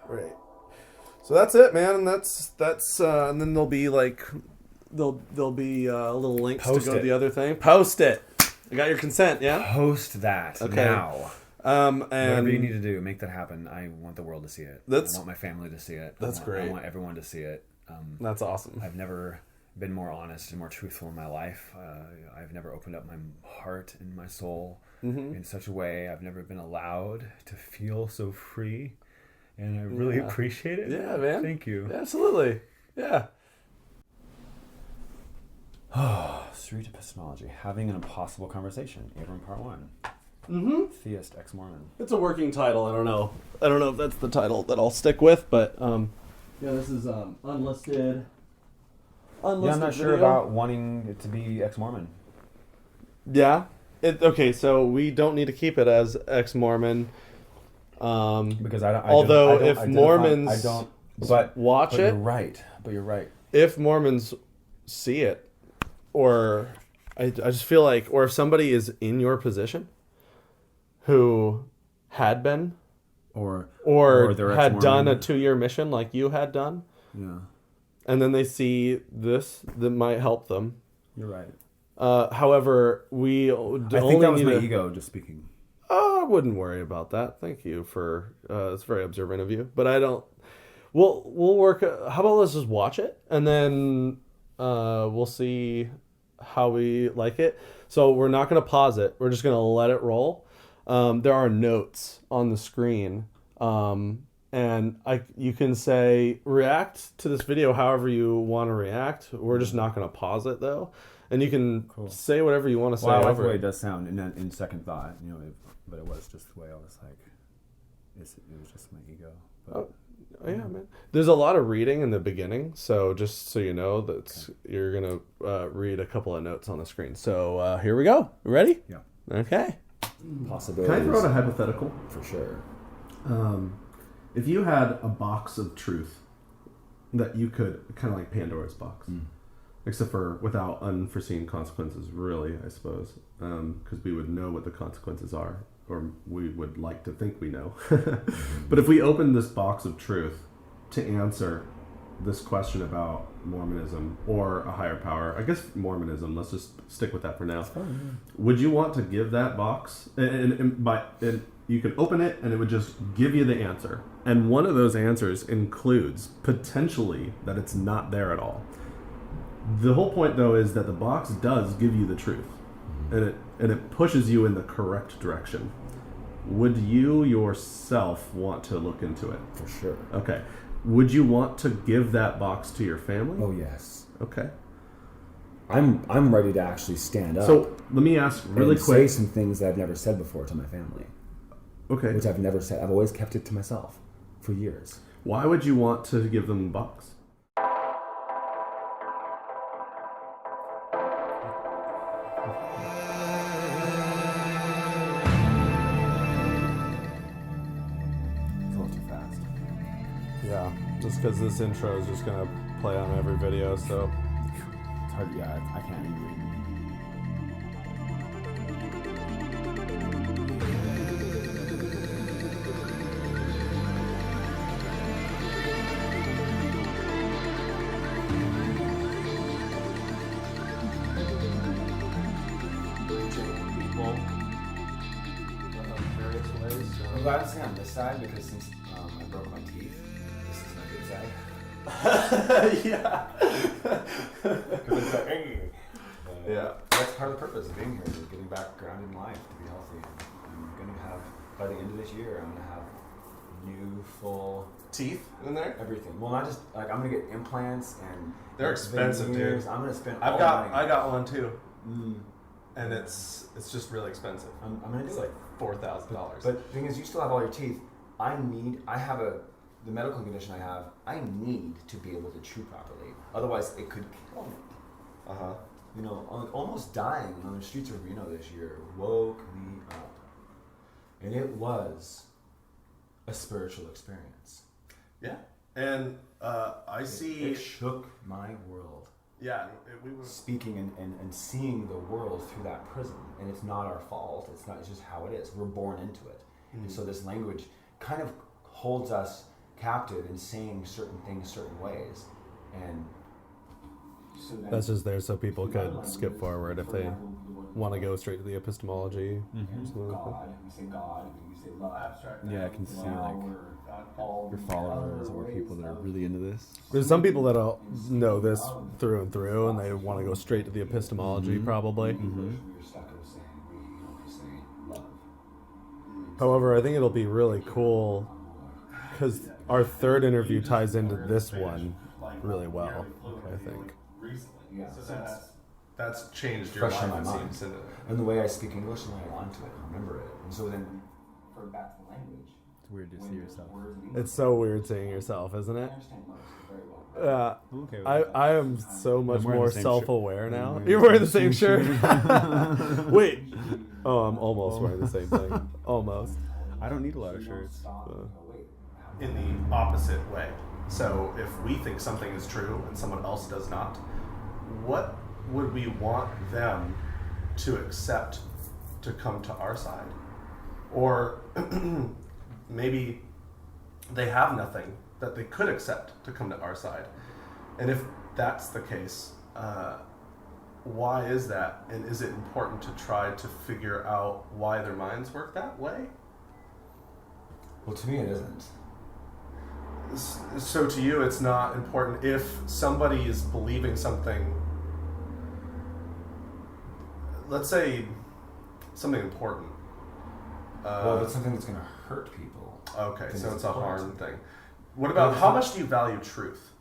Right. So that's it, man. And that's and then there'll be like there'll be little links Post to go it. to the other thing. Post it. I got your consent, yeah? Post that now. And Whatever you need to do, make that happen. I want the world to see it. I want my family to see it. Great. I want everyone to see it. That's awesome. I've never been more honest and more truthful in my life. I've never opened up my heart and my soul in such a way. I've never been allowed to feel so free. And I really appreciate it. Yeah, man. Thank you. Absolutely. Yeah. Street Epistemology. Having an Impossible Conversation. Abram Part 1. Theist, ex-Mormon. It's a working title. I don't know if that's the title that I'll stick with, but this is unlisted. Yeah, I'm not sure about wanting it to be ex-Mormon. Yeah. Okay, so we don't need to keep it as ex-Mormon. Because I don't. Although I don't if identify, Mormons I don't. But watch but it, You're right. If Mormons see it, or I just feel like, or if somebody is in your position, who had been, or had done a 2-year mission like you had done, and then they see this, that might help them. You're right. However, I think that was my ego just speaking. I wouldn't worry about that. Thank you for it's very observant of you. But I don't. We'll work. How about let's just watch it and then we'll see how we like it. So we're not going to pause it. We're just going to let it roll. There are notes on the screen, and you can say react to this video however you want to react. We're just not going to pause it though. And you can say whatever you want to say. Well, I like the way it does sound in second thought, but it was just the way I was like, it was just my ego. But, yeah, man. There's a lot of reading in the beginning, so just so you know that you're gonna read a couple of notes on the screen. So here we go. You ready? Yeah. Okay. Possibilities. Can I throw out a hypothetical? For sure. If you had a box of truth that you could, kind of like Pandora's box. Except for without unforeseen consequences, really, I suppose. Because we would know what the consequences are, or we would like to think we know. But if we open this box of truth to answer this question about Mormonism or a higher power, I guess Mormonism, let's just stick with that for now. Oh, yeah. Would you want to give that box? And you could open it and it would just give you the answer. And one of those answers includes potentially that it's not there at all. The whole point, though, is that the box does give you the truth, and it pushes you in the correct direction. Would you yourself want to look into it? For sure. Okay. Would you want to give that box to your family? Oh, yes. Okay. I'm ready to actually stand up. So let me ask really quick. Say some things that I've never said before to my family. Okay. Which I've never said. I've always kept it to myself for years. Why would you want to give them the box? Yeah, just because this intro is just going to play on every video, so... It's hard, yeah, I can't even read. People various ways, so... I'm glad to say on this side because since I broke my teeth, this is my good side. Yeah. Yeah. That's part of the purpose of being here, is getting back grounded in life, to be healthy. I'm going to have, by the end of this year, I'm going to have new, full... Teeth in there? Everything. Well, not just, like, I'm going to get implants and... They're expensive, dude. I'm going to spend I all money. got one, too. And it's just really expensive. I'm going to do it's like $4,000. But the thing is, you still have all your teeth. The medical condition I have, I need to be able to chew properly. Otherwise, it could kill me. Uh-huh. Almost dying on the streets of Reno this year woke me up. And it was a spiritual experience. Yeah. And I see... It shook my world. Yeah. We were... Speaking and seeing the world through that prism. And it's not our fault. It's just how it is. We're born into it. Mm-hmm. And so this language kind of holds us captive in saying certain things certain ways, and so That's just there so people could skip forward if they want to go straight to the epistemology. God, we say God, we say love. Abstract. Yeah, I can see like your followers or people that are really into this. There's some people that know this through and through, and they want to go straight to the epistemology, probably. However, I think it'll be really cool because our third interview ties into this one really well, I think. Yeah, So that's changed your life, it seems. And the way I speak English and I want to remember it. And so then, for back to the language. It's weird to see yourself. It's so weird seeing yourself, isn't it? I understand most very well. Okay, I am so much wearing more the same self-aware shirt. now. I'm You're wearing the same shirt? Wait. Oh, I'm almost wearing the same thing. Almost. I don't need a lot of shirts. In the opposite way. So if we think something is true and someone else does not, what would we want them to accept to come to our side? Or maybe they have nothing that they could accept to come to our side. And if that's the case, why is that? And is it important to try to figure out why their minds work that way? Well, to me, it isn't. So to you, it's not important if somebody is believing something, let's say something important. Well, it's something that's going to hurt people. Okay, so it's a harm thing. What about, how much do you value truth?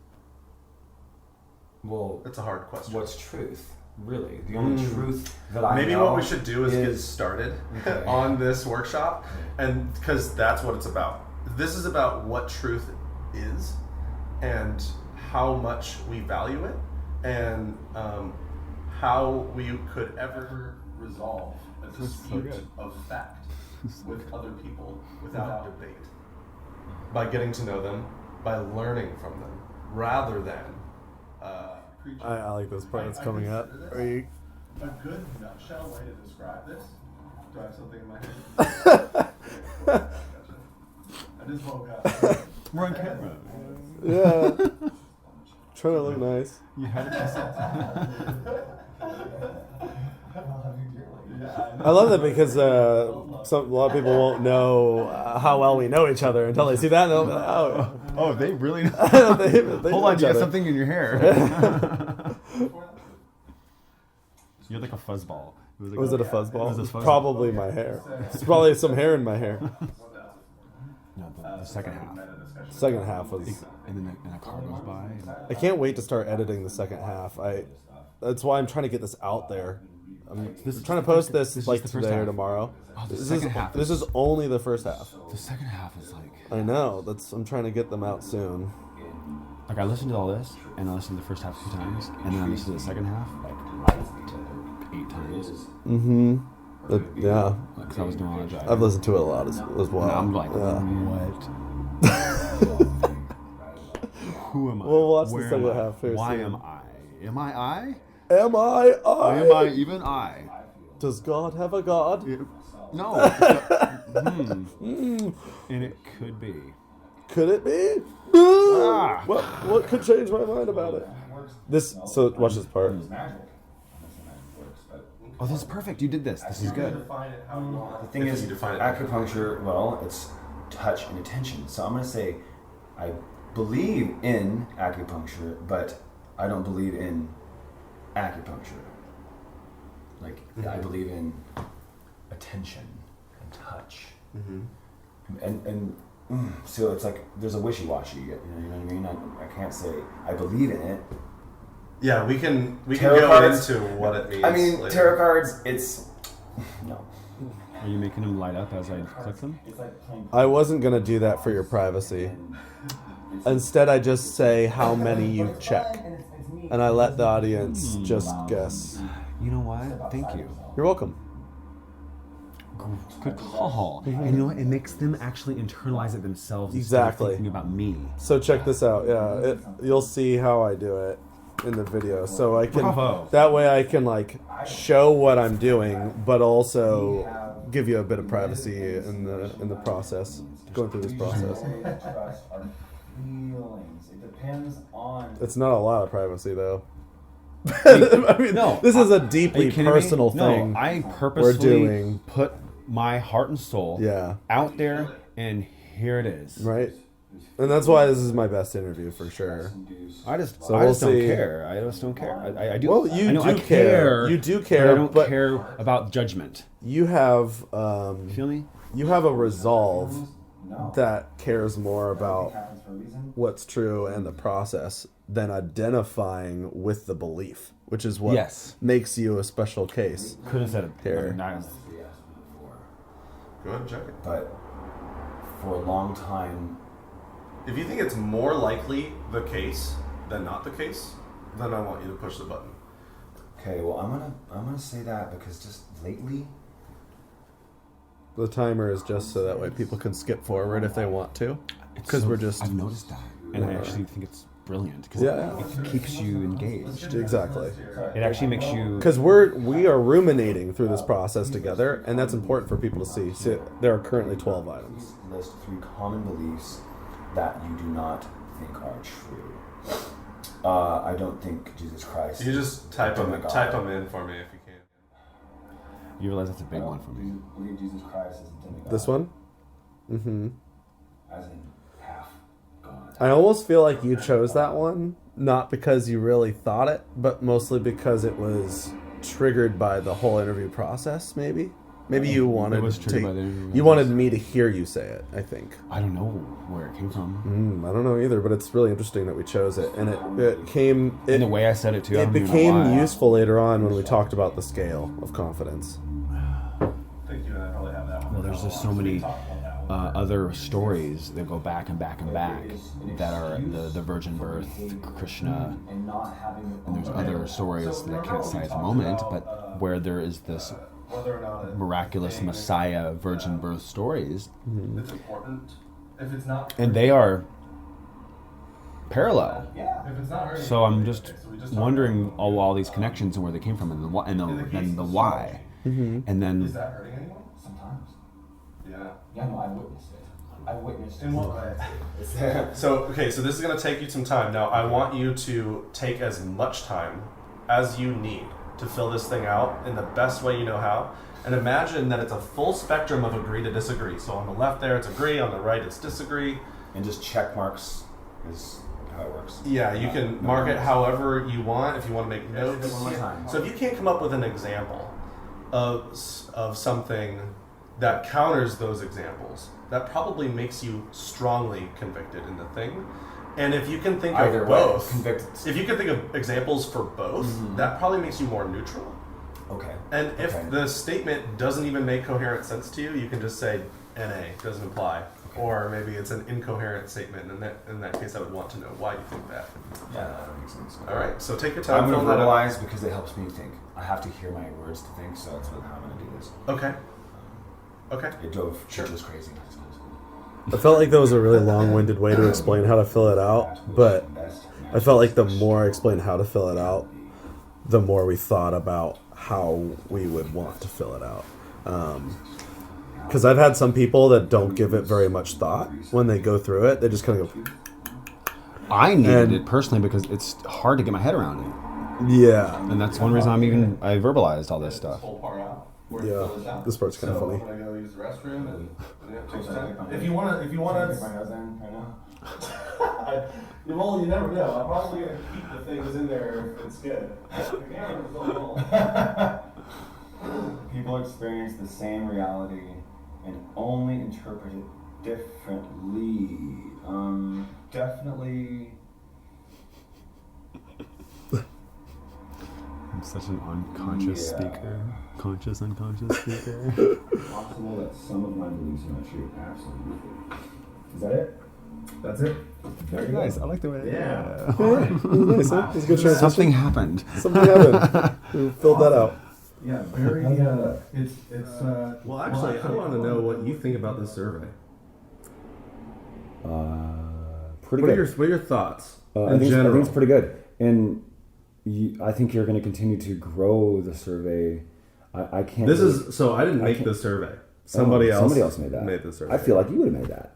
Well, It's a hard question. what's truth? Really? The only truth that I Maybe know what we should do is get started on this workshop, and because that's what it's about. This is about what truth is and how much we value it, and how we could ever resolve a dispute of fact with other people without debate. By getting to know them, by learning from them, rather than I like this part that's coming up. Are you... A good nutshell way to describe this? Do I have something in my head? I just woke up. We're on camera. Yeah. Trying to look nice. You had it. I love that because a lot of people won't know how well we know each other until they see that. And they'll be like, Oh, they really know. they Hold know on, each you got other. something in your hair. You're like a fuzzball. Was it a fuzzball? It was a fuzzball. Probably my hair. It's probably some hair in my hair. No, the second half. Second half was. And then a car goes by. And I can't wait to start editing the second half. That's why I'm trying to get this out there. I'm trying to post this like the first today or half. tomorrow. Oh, the This second half is only the first half. the second half is like... I know. I'm trying to get them out soon. Like, I listened to all this, and I listened to the first half 2 times, and then I listened to the second half, like, 8 times. Mm-hmm. Yeah. Because I was doing all the drive. I've listened to it a lot as well. And I'm like, yeah. what? Who am I? We'll watch the Where second am I? half here Why soon. am I? Am I I? Am I? Am I even I? Does God have a God? No. And it could be. Could it be? Ah. What could change my mind about it? So watch this part. Oh, this is perfect. You did this. This is good. The thing is, acupuncture, well, it's touch and attention. So I'm going to say I believe in acupuncture, but I don't believe in acupuncture. Like, I believe in attention and touch. And so it's like there's a wishy-washy, you know what I mean? I can't say I believe in it. Yeah, we can Tarot go cards, into what it means. I mean, later. tarot cards, it's... No. Are you making them light up as I click them? I wasn't gonna do that for your privacy. Instead, I just say how many you check, and I let the audience just guess. You know what? Thank you. You're welcome. Good call. And you know what? It makes them actually internalize it themselves. Exactly. Instead of thinking about me. So check this out. Yeah, you'll see how I do it in the video. So I can Bravo. that way I can like show what I'm doing, but also give you a bit of privacy in the process, going through this process. Trust our feelings. It depends on. It's not a lot of privacy though. I mean, No, this is a Are you deeply kidding me? personal thing. No, I we're purposely doing. put my heart and soul Yeah. out there, and here it is. Right, and that's why this is my best interview for sure. I just So I we'll just don't see. care. I just don't care. I do. Well, you I know, do I care. You do but care, I don't but- care about judgment. You have You feel me? you have a resolve No. that cares more about Happens for a reason. what's true and the process than identifying with the belief, which is what Yes. makes you a special case. Could have said it Here. not- Go ahead and check it. But for a long time, If you think it's more likely the case than not the case, then I want you to push the button. okay, well, I'm gonna say that because just lately, The timer is just so that way people can skip forward if they want to, because we're just I've noticed that, and I actually think it's brilliant because Yeah. it keeps you engaged. exactly. It actually makes you. Because we are ruminating through this process together, and that's important for people to see. So there are currently 12 items. list 3 common beliefs that you do not think are true. I don't think Jesus Christ. You just type Oh them, my God. type them in for me if you can. You realize that's a big one for me. You believe Jesus Christ is a demigod. This one? Mm-hmm. As in half God. I almost feel like you chose that one, not because you really thought it, but mostly because it was triggered by the whole interview process, maybe? Maybe you wanted was triggered by the interview you process. wanted me to hear you say it, I think. I don't know where it came from. I don't know either, but it's really interesting that we chose it. And it came... And the way I said it too. I It don't even know became why. useful later on when we talked about the scale of confidence. Thank you, and I probably have that one. Well, there's just so many other stories that go back and back and back that are the virgin birth, Krishna, And not having and there's other stories that I can't cite at the moment, but where there is this whether or not it- miraculous Messiah virgin birth stories, it's important. If it's not, and they are parallel. if it's not hurting So I'm anybody, just okay, so we just talked wondering about all these connections and where they came from, and the why, and the why, and Is then that hurting anyone? sometimes. Yeah. Yeah, no, I witnessed it. I witnessed In what way? So this is going to take you some time. Now, I want you to take as much time as you need to fill this thing out in the best way you know how. And imagine that it's a full spectrum of agree to disagree. So on the left there, it's agree. On the right, it's disagree. And just check marks is how it works. Yeah, you can mark it however you want if you want to make notes. One more time. So if you can't come up with an example of something that counters those examples, that probably makes you strongly convicted in the thing. And if you can think Either of way, both, convicted. if you can think of examples for both, that probably makes you more neutral. Okay. And if Okay. the statement doesn't even make coherent sense to you, you can just say NA doesn't apply. Okay. Or maybe it's an incoherent statement, and in that case, I would want to know why you think that. Yeah, that makes sense. All right, so take your time. I'm going fill to that out. verbalize because it helps me think. I have to hear my words to think, so that's how I'm going to do this. Okay. Okay. It drove Sure. churches crazy in high school. I felt like that was a really long-winded way to explain how to fill it out, but I felt like the more I explained how to fill it out, the more we thought about how we would want to fill it out. Because I've had some people that don't give it very much thought when they go through it. They just kind of go, I needed And- it personally because it's hard to get my head around it, yeah, and that's one reason I verbalized all this stuff. Whole part out. Where it yeah. fills out. This part's kind of So funny. when I go use the restroom and take some Okay. time. If you wanna, Take my nose in right now. well, you never know. I'm probably gonna keep the things in there if it's good. People experience the same reality and only interpret it differently. Definitely. I'm such an unconscious Yeah. speaker. Conscious, unconscious speaker. Possible that some of my beliefs are not true. Absolutely. Is that it? That's it. Very nice. I like the way. Yeah. Nice, huh? It's a good transition. Something happened. Something happened. We filled that out. Yeah, very. It's. Well, actually, I want to know what you think about this survey. Pretty What are good. your thoughts I in think general? it's pretty good, and I think you're going to continue to grow the survey. I can't. This really, is so I didn't make this survey. Somebody else made that. Made the survey. I feel like you would have made that.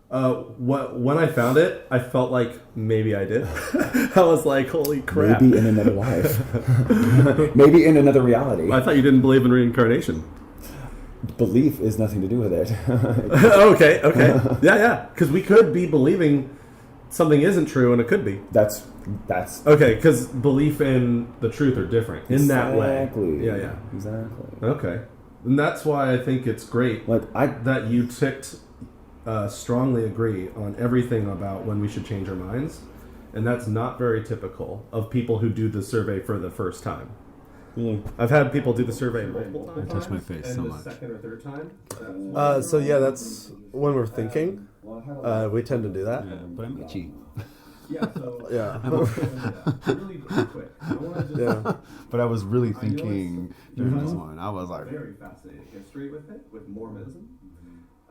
When I found it, I felt like maybe I did. I was like, holy crap. Maybe in another life. Maybe in another reality. I thought you didn't believe in reincarnation. Belief is nothing to do with it. Okay. Yeah. Because we could be believing something isn't true and it could be. That's okay, because belief and the truth are different in that way. Exactly. Yeah. Exactly. Okay. And that's why I think it's great that you strongly agree on everything about when we should change our minds. And that's not very typical of people who do the survey for the first time. Really? I've had people do the survey multiple times. I touch my face so much. Second or third time? So yeah, that's when we're thinking. We tend to do that. Yeah, but I'm itchy. Yeah, so Yeah. really quick. I want to just Yeah. But I was really thinking during this one. I was like, very fascinating history with it, with Mormonism.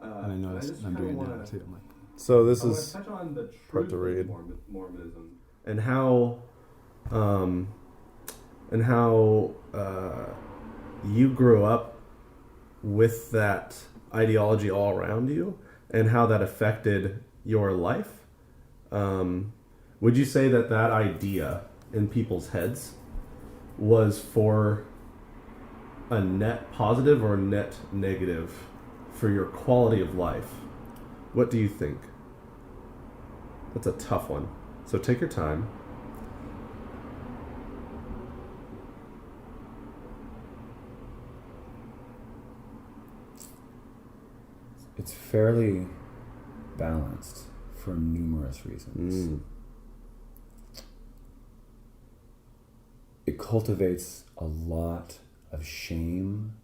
and I noticed I'm doing it now too. I'm like, So this I want to is touch on the part truth to of read. Mormonism. and how you grew up with that ideology all around you and how that affected your life. Would you say that idea in people's heads was for a net positive or net negative for your quality of life? What do you think? That's a tough one. So take your time. It's fairly balanced for numerous reasons. It cultivates a lot of shame.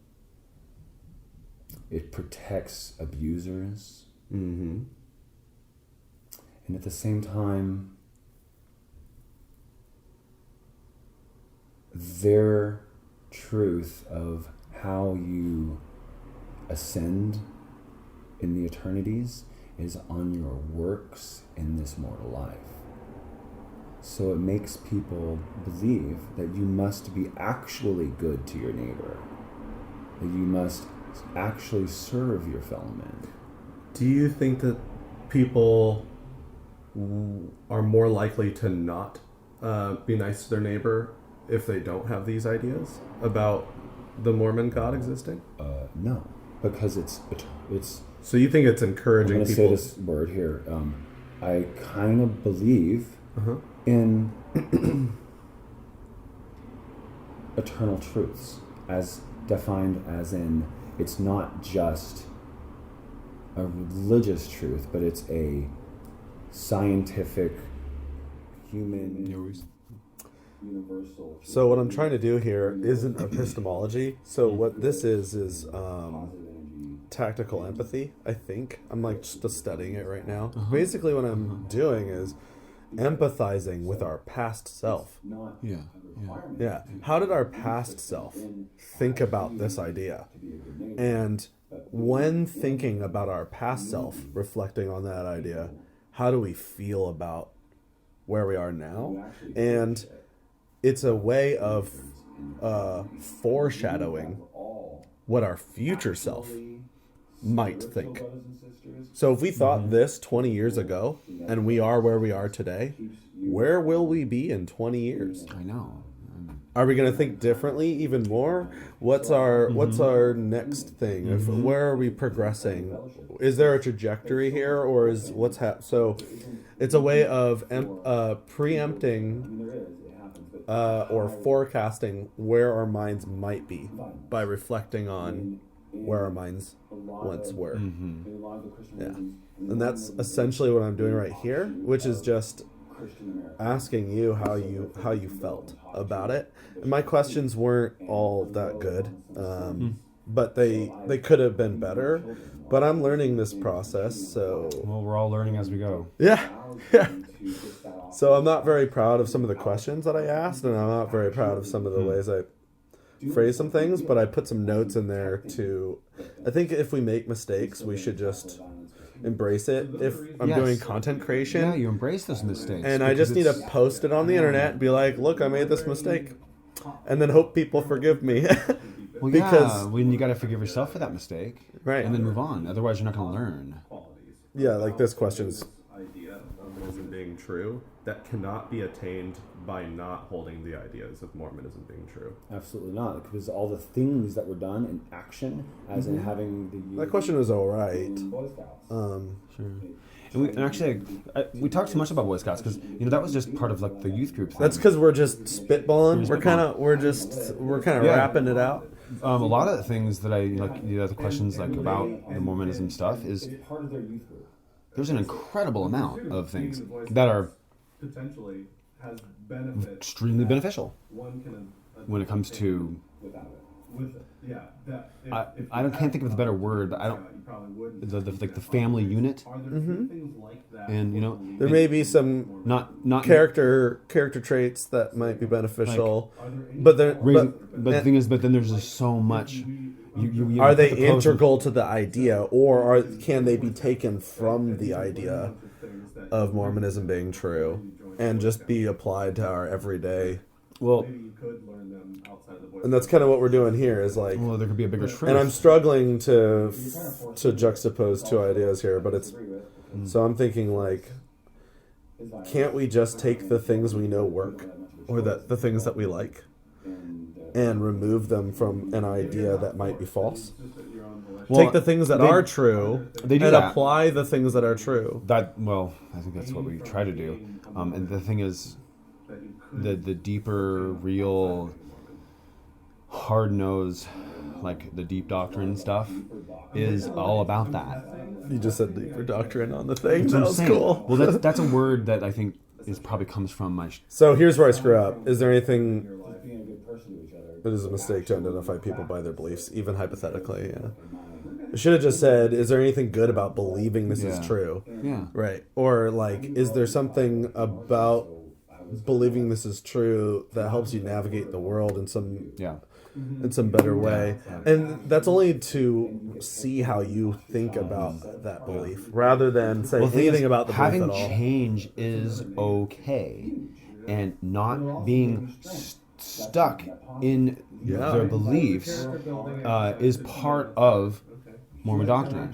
It protects abusers. Mm-hmm. And at the same time, their truth of how you ascend in the eternities is on your works in this mortal life. So it makes people believe that you must be actually good to your neighbor, that you must actually serve your fellow man. Do you think that people are more likely to not be nice to their neighbor if they don't have these ideas about the Mormon God existing? No, because it's. So you think it's I'm encouraging going to people? say this word here. I kind of believe in eternal truths, as defined as in it's not just a religious truth, but it's a scientific, human, universal. So what I'm trying to do here isn't epistemology. So what this is tactical empathy, I think. I'm like just studying it right now. Basically what I'm doing is empathizing with our past self. Yeah. How did our past self think about this idea? And when thinking about our past self, reflecting on that idea, how do we feel about where we are now? And it's a way of foreshadowing what our future self might think. So if we thought this 20 years ago and we are where we are today, where will we be in 20 years? I know. Are we going to think differently even more? What's our next thing? Where are we progressing? Is there a trajectory here, or is so it's a way of preempting or forecasting where our minds might be by reflecting on where our minds once were. Yeah. And that's essentially what I'm doing right here, which is just asking you how you felt about it. And my questions weren't all that good, but they could have been better. But I'm learning this process, so Well, we're all learning as we go. yeah. So I'm not very proud of some of the questions that I asked, and I'm not very proud of some of the ways I phrase some things, but I put some notes in there to. I think if we make mistakes, we should just embrace it. If I'm doing content creation, you embrace those mistakes. and I just need to post it on the internet and be like, look, I made this mistake. and then hope people forgive me. Well, Because- when you got to forgive yourself for that mistake, Right. and then move on. Otherwise, you're not going to learn. Yeah, like this question is idea of Mormonism being true that cannot be attained by not holding the ideas of Mormonism being true. Absolutely not, because all the things that were done in action, as in having the That question was all right. Boy Scouts. Sure. And actually, we talked too much about Boy Scouts because that was just part of like the youth group thing. That's because we're just spitballing. We're kind of Yeah. wrapping it out. A lot of the things that I like, the questions like about the Mormonism stuff is part of their youth group. there's an incredible amount of things that are potentially has benefit extremely beneficial one can when it comes to. Without it. with it. Yeah, that Can't think of a better word, but I don't. You probably wouldn't. The family unit, Are there things like that? and There may be some not character traits that might be beneficial, Are there any but they're raising, but, but the thing is, but then there's just so much. You are they put the pros and- integral to the idea, or can they be taken from the idea of Mormonism being true and just be applied to our everyday? Well, maybe you could learn them outside of the Boy And that's kind of what we're doing here. Is like, well, there could be a bigger truth. and I'm struggling to juxtapose two ideas here, but it's so I'm thinking like, can't we just take the things we know work, or the things that we like, and remove them from an idea that might be false? Well, Take the things that are true they do and that. apply the things that are true. I think that's what we try to do. And the thing is, the deeper, real, hard-nosed, like the deep doctrine stuff, is all about that. You just said deeper doctrine on the thing. That's That what I'm was saying. cool. Well, that's a word that I think probably comes from my. So here's where I screw up. Is there anything Being a good person to each other. that is a mistake to identify people by their beliefs, even hypothetically? Yeah. I should have just said, is there anything good about believing this is Yeah. true? Yeah. Right. Or like, is there something about believing this is true that helps you navigate the world in some Yeah. better way? And that's only to see how you think about that belief, rather than say The thing anything is, about the belief having at all. change is okay, and not being stuck in Yeah. their beliefs is part of Mormon doctrine,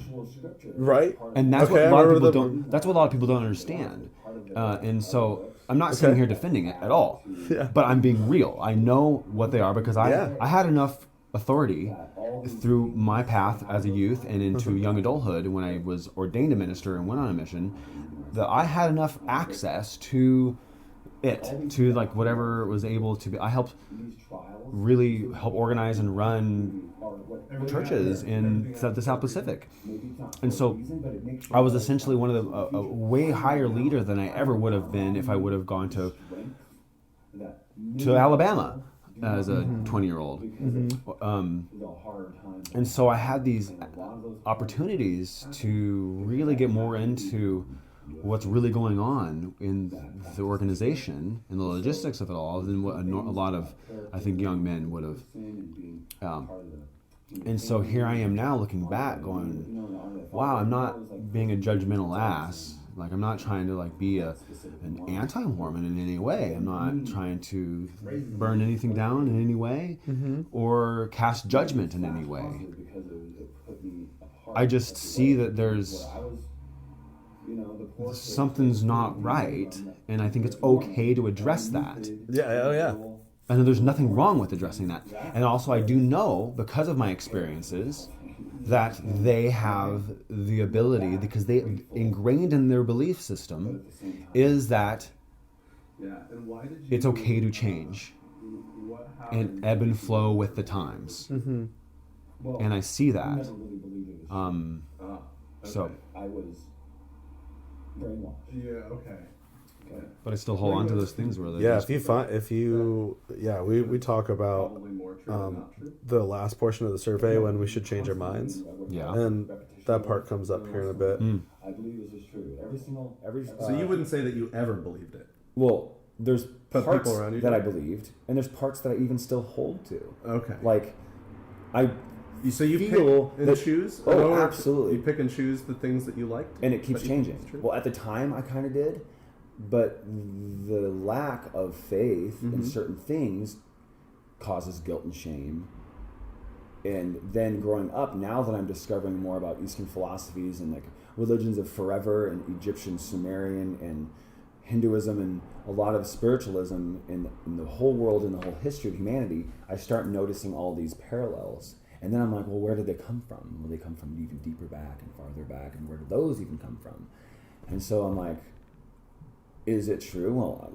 Right? and that's Okay, what a lot I of remember people don't. That's what a lot of people don't understand, and so I'm not sitting here defending it at all, Yeah. but I'm being real. I know what they are because Yeah. I had enough authority through my path as a youth and into young adulthood when I was ordained a minister and went on a mission, that I had enough access to it, to like whatever was able to be. I helped really help organize and run churches in the South Pacific, and so I was essentially one of the a way higher leader than I ever would have been if I would have gone to Alabama as a 20-year-old. And so I had these opportunities to really get more into what's really going on in the organization and the logistics of it all than what a lot of, I think, young men would have. And so here I am now looking back going, wow, I'm not being a judgmental ass. Like, I'm not trying to like be an anti-Mormon in any way. I'm not trying to burn anything down in any way or cast judgment in any way. I just see that there's something's not right, and I think it's okay to address that. Yeah. Oh yeah. And there's nothing wrong with addressing that. And also, I do know, because of my experiences, that they have the ability, because they ingrained in their belief system, is that it's okay to change and ebb and flow with the times. And I see that. So, I was brainwashed. Yeah. Okay. but I still hold on to those things where they Yeah. just, We talk about Probably more true than not true. the last portion of the survey when we should change our minds, yeah. and that part comes up here in a bit. I believe this is true. Every So you wouldn't say that you ever believed it? well, there's But parts people around you that do. I believed, and there's parts that I even still hold to. Okay. Like, I So you feel pick and that- choose? Oh, Or absolutely. You pick and choose the things that you like? and it keeps that you think changing. is true? Well, at the time, I kind of did, but the lack of faith in certain things causes guilt and shame. And then growing up, now that I'm discovering more about Eastern philosophies and like religions of forever and Egyptian, Sumerian, and Hinduism and a lot of spiritualism in the whole world and the whole history of humanity, I start noticing all these parallels. And then I'm like, well, where did they come from? Well, they come from even deeper back and farther back, and where did those even come from? And so I'm like, is it true? Well,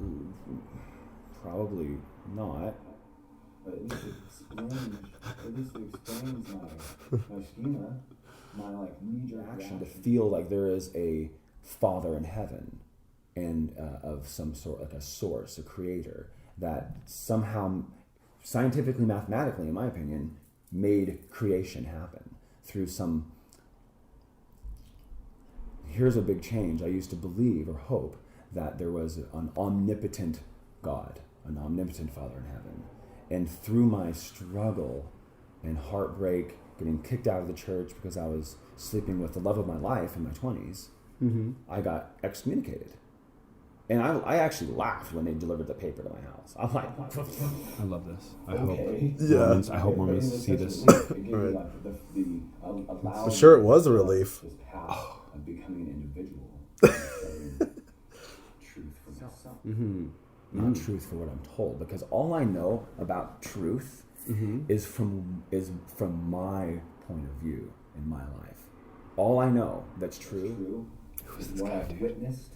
probably not. But at least it explains my schema, my like knee-jerk reaction to feel like there is a Father in heaven, and of some sort, like a source, a creator, that somehow, scientifically, mathematically, in my opinion, made creation happen through some... Here's a big change. I used to believe or hope that there was an omnipotent God, an omnipotent Father in heaven. And through my struggle and heartbreak, getting kicked out of the church because I was sleeping with the love of my life in my 20s, I got excommunicated. And I actually laughed when they delivered the paper to my house. I'm like, I love this. I hope Mormons see this. Right. I'm sure it was a relief. Of becoming an individual. Truth for myself. Not truth for what I'm told. Because all I know about truth is from my point of view in my life. All I know that's true is what I've witnessed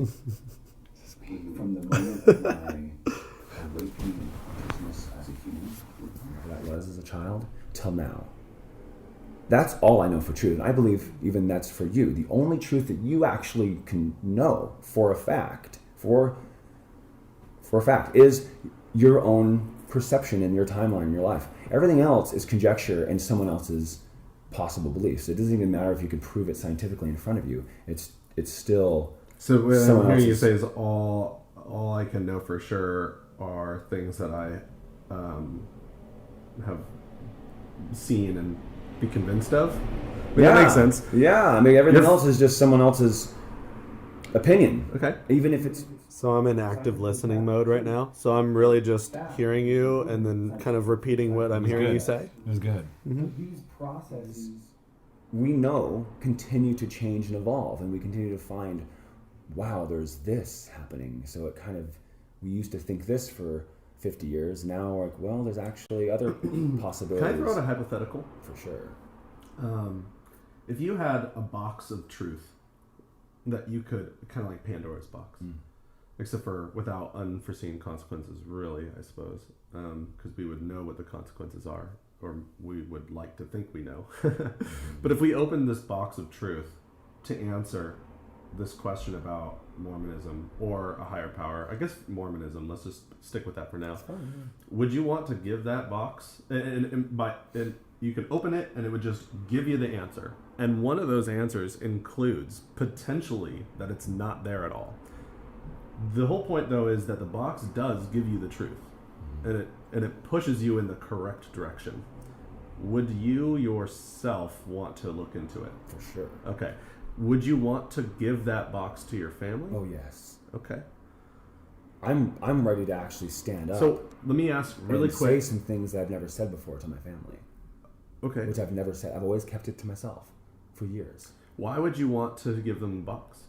from the moment of my awakening consciousness as a human, whatever that was as a child, till now. That's all I know for truth. And I believe even that's for you. The only truth that you actually can know for a fact, is your own perception in your timeline in your life. Everything else is conjecture and someone else's possible beliefs. It doesn't even matter if you can prove it scientifically in front of you. It's still... So what I'm hearing you say is all I can know for sure are things that I have seen and be convinced of. That makes sense. Yeah, I mean everything else is just someone else's opinion. Okay. Even if it's... So I'm in active listening mode right now. So I'm really just hearing you and then kind of repeating what I'm hearing you say. It was good. These processes, we know, continue to change and evolve, and we continue to find, wow, there's this happening. So it kind of, we used to think this for 50 years. Now we're like, well, there's actually other possibilities. Can I throw out a hypothetical? For sure. If you had a box of truth that you could, kind of like Pandora's box, except for without unforeseen consequences, really, I suppose, because we would know what the consequences are, or we would like to think we know. But if we open this box of truth to answer this question about Mormonism or a higher power, I guess Mormonism, let's just stick with that for now. Would you want to give that box, and you could open it and it would just give you the answer, and one of those answers includes potentially that it's not there at all. The whole point, though, is that the box does give you the truth, and it pushes you in the correct direction. Would you yourself want to look into it? For sure. Okay. Would you want to give that box to your family? Oh, yes. Okay. I'm ready to actually stand up. So let me ask really quick. Say some things that I've never said before to my family. Okay. Which I've never said. I've always kept it to myself for years. Why would you want to give them the box?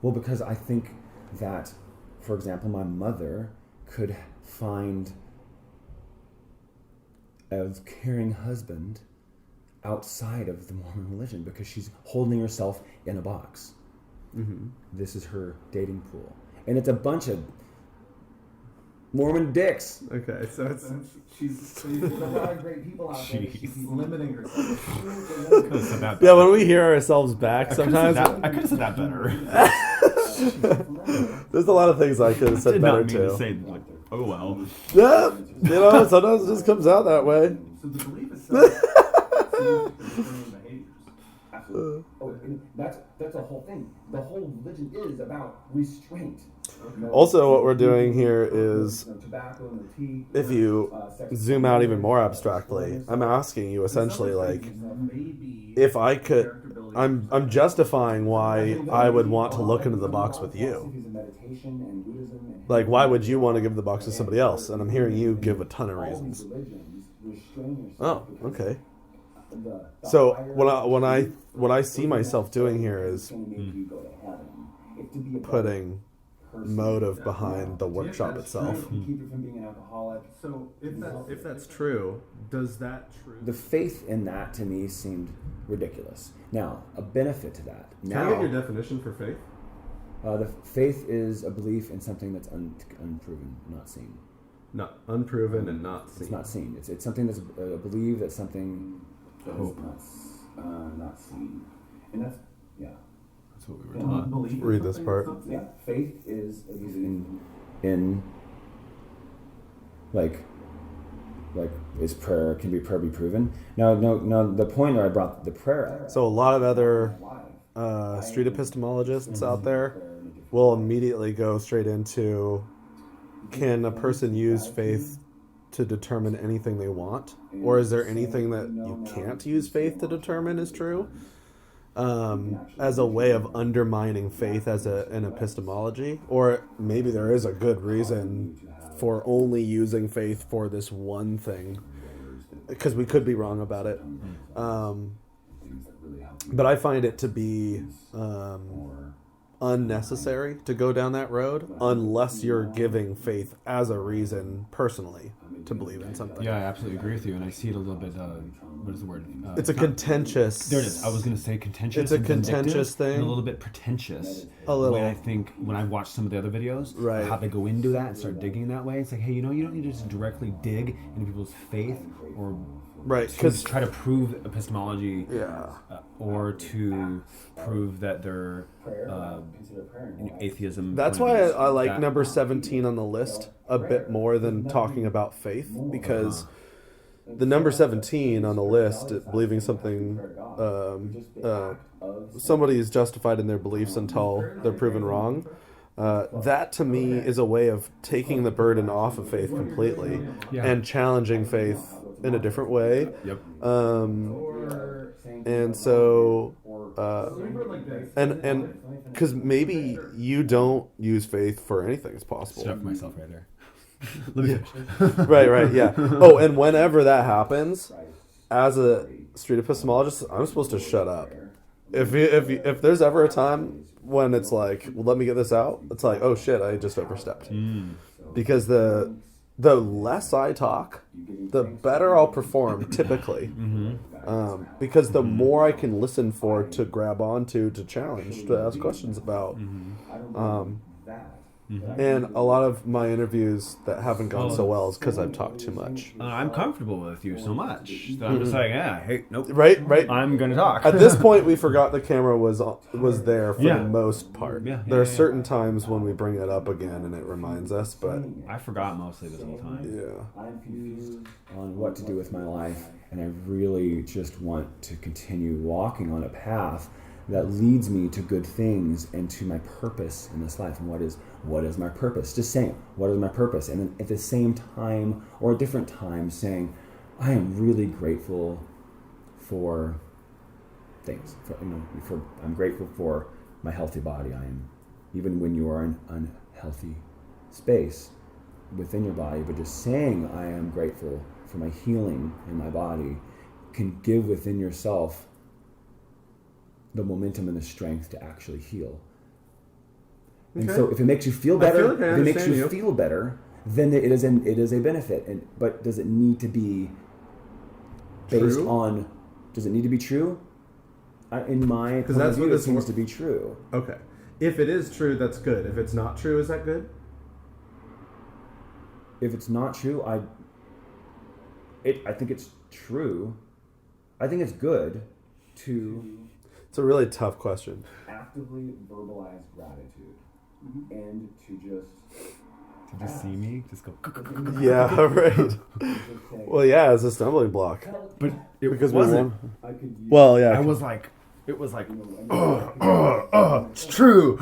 Well, because I think that, for example, my mother could find a caring husband outside of the Mormon religion because she's holding herself in a box. This is her dating pool. And it's a bunch of Mormon dicks. Okay, so it's... There's a lot of great people out there. She's limiting herself. Yeah, when we hear ourselves back, sometimes... I could have said that better. There's a lot of things I could have said better, too. To say, like, oh, well. Yeah, sometimes it just comes out that way. So the belief itself seems behaviors. Absolutely. And that's the whole thing. The whole religion is about restraint. Also, what we're doing here is, if you zoom out even more abstractly, I'm asking you essentially, like, if I could, I'm justifying why I would want to look into the box with you. Like, why would you want to give the box to somebody else? And I'm hearing you give a ton of reasons. Oh, okay. So what I see myself doing here is putting motive behind the workshop itself. So if that's true, does that The faith in that to me seemed ridiculous. Now, a benefit to that. Can I get your definition for faith? The faith is a belief in something that's unproven, not seen. Not unproven and not seen. It's not seen. It's something that's a belief that something that is not seen. And that's, yeah. That's what we were taught. Read this part. Yeah, faith is a belief in like is prayer, can prayer be proven? No, the point where I brought the prayer up. So a lot of other street epistemologists out there will immediately go straight into, can a person use faith to determine anything they want? Or is there anything that you can't use faith to determine is true? As a way of undermining faith as an epistemology? Or maybe there is a good reason for only using faith for this one thing, because we could be wrong about it. But I find it to be unnecessary to go down that road unless you're giving faith as a reason personally to believe in something. Yeah, I absolutely agree with you, and I see it a little bit. What is the word? It's a contentious. There it is. I was going to say contentious. It's a contentious thing. And a little bit pretentious. A little. When I think when I watch some of the other videos, right, how they go into that and start digging that way. It's like, hey, you don't need to just directly dig into people's faith or because try to prove epistemology, yeah, or to prove that they're atheism. That's why I like number 17 on the list a bit more than talking about faith, because the number 17 on the list, believing something, somebody is justified in their beliefs until they're proven wrong. That to me is a way of taking the burden off of faith completely and challenging faith in a different way. Yep. And so, and because maybe you don't use faith for anything as possible. Stuff myself right there. Let me finish. Right, yeah. Oh, and whenever that happens, as a street epistemologist, I'm supposed to shut up. If there's ever a time when it's like, well, let me get this out, it's like, oh shit, I just overstepped. Because the less I talk, the better I'll perform, typically. Because the more I can listen for, to grab onto, to challenge, to ask questions about. And a lot of my interviews that haven't gone so well is because I've talked too much. I'm comfortable with you so much that I'm just like, hey, nope. Right. I'm going to talk. At this point, we forgot the camera was there for the most part. Yeah, there are certain times when we bring it up again and it reminds us, but I forgot mostly this whole time. Yeah. I'm confused on what to do with my life, and I really just want to continue walking on a path that leads me to good things and to my purpose in this life. And what is my purpose? Just saying, what is my purpose? And then at the same time, or a different time, saying, I am really grateful for things. I'm grateful for my healthy body. I am, even when you are in an unhealthy space within your body, but just saying I am grateful for my healing in my body can give within yourself the momentum and the strength to actually heal. And so if it makes you feel better, feel better, then it is a benefit. But does it need to be based on, does it need to be true? In my point of view, it seems to be true. Okay. If it is true, that's good. If it's not true, is that good? If it's not true, I think it's true. I think it's good to... It's a really tough question. Actively verbalize gratitude and to just see me, just go. Yeah, right. Well, yeah, it's a stumbling block. But it because wasn't. Well, yeah. It was like, it's true.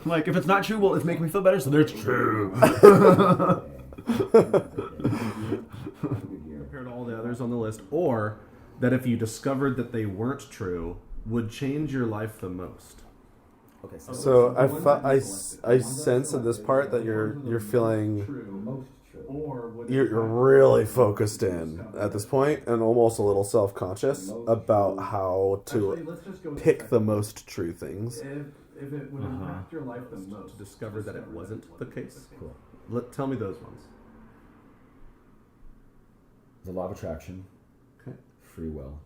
Like, if it's not true, well, it's making me feel better, so it's true. Compared to all the others on the list, or that if you discovered that they weren't true, would change your life the most. Okay, So I sense in this part that you're feeling you're really focused in at this point and almost a little self-conscious about how to pick the most true things. If it would impact your life the most, To discover that it wasn't the case. Cool. Tell me those ones. The law of attraction. Okay. Free will.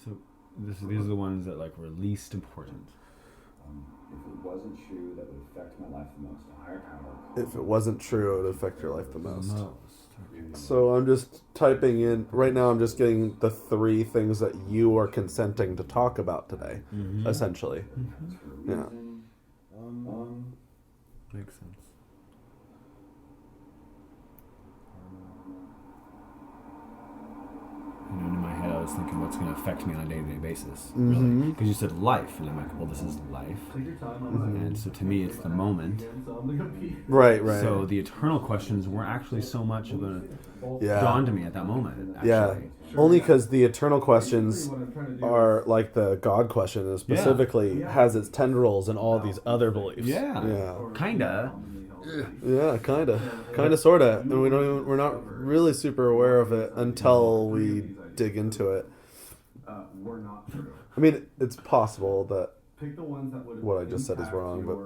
So these are the ones that like were least important. If it wasn't true, that would affect my life the most. A higher power. If it wasn't true, it would affect your life the most. So I'm just typing in, right now I'm just getting the 3 things that you are consenting to talk about today, essentially. Yeah. Makes sense. You know, in my head I was thinking what's going to affect me on a day-to-day basis. Really. Because you said life, and I'm like, well, this is life. And so to me, it's the moment. Right. So the eternal questions weren't actually so much of a Yeah. dawned to me at that moment. Actually. Yeah. Only because the eternal questions are like the God question, and specifically has its tendrils in all these other beliefs. Yeah. Kinda. Yeah, kinda, sorta, and we're not really super aware of it until we dig into it. We're not true. I mean, it's possible that Pick the ones that would what I just said is wrong, but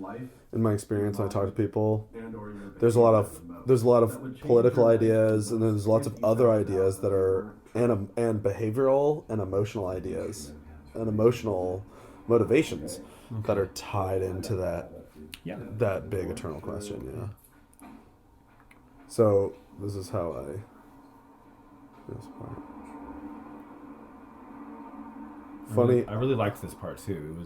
life in my experience, when I talk to people, and or your there's a lot of political ideas, and there's lots of other ideas that are and behavioral and emotional ideas and emotional motivations that are tied into that big eternal question. Yeah. So this is how this part. Funny. I really liked this part too.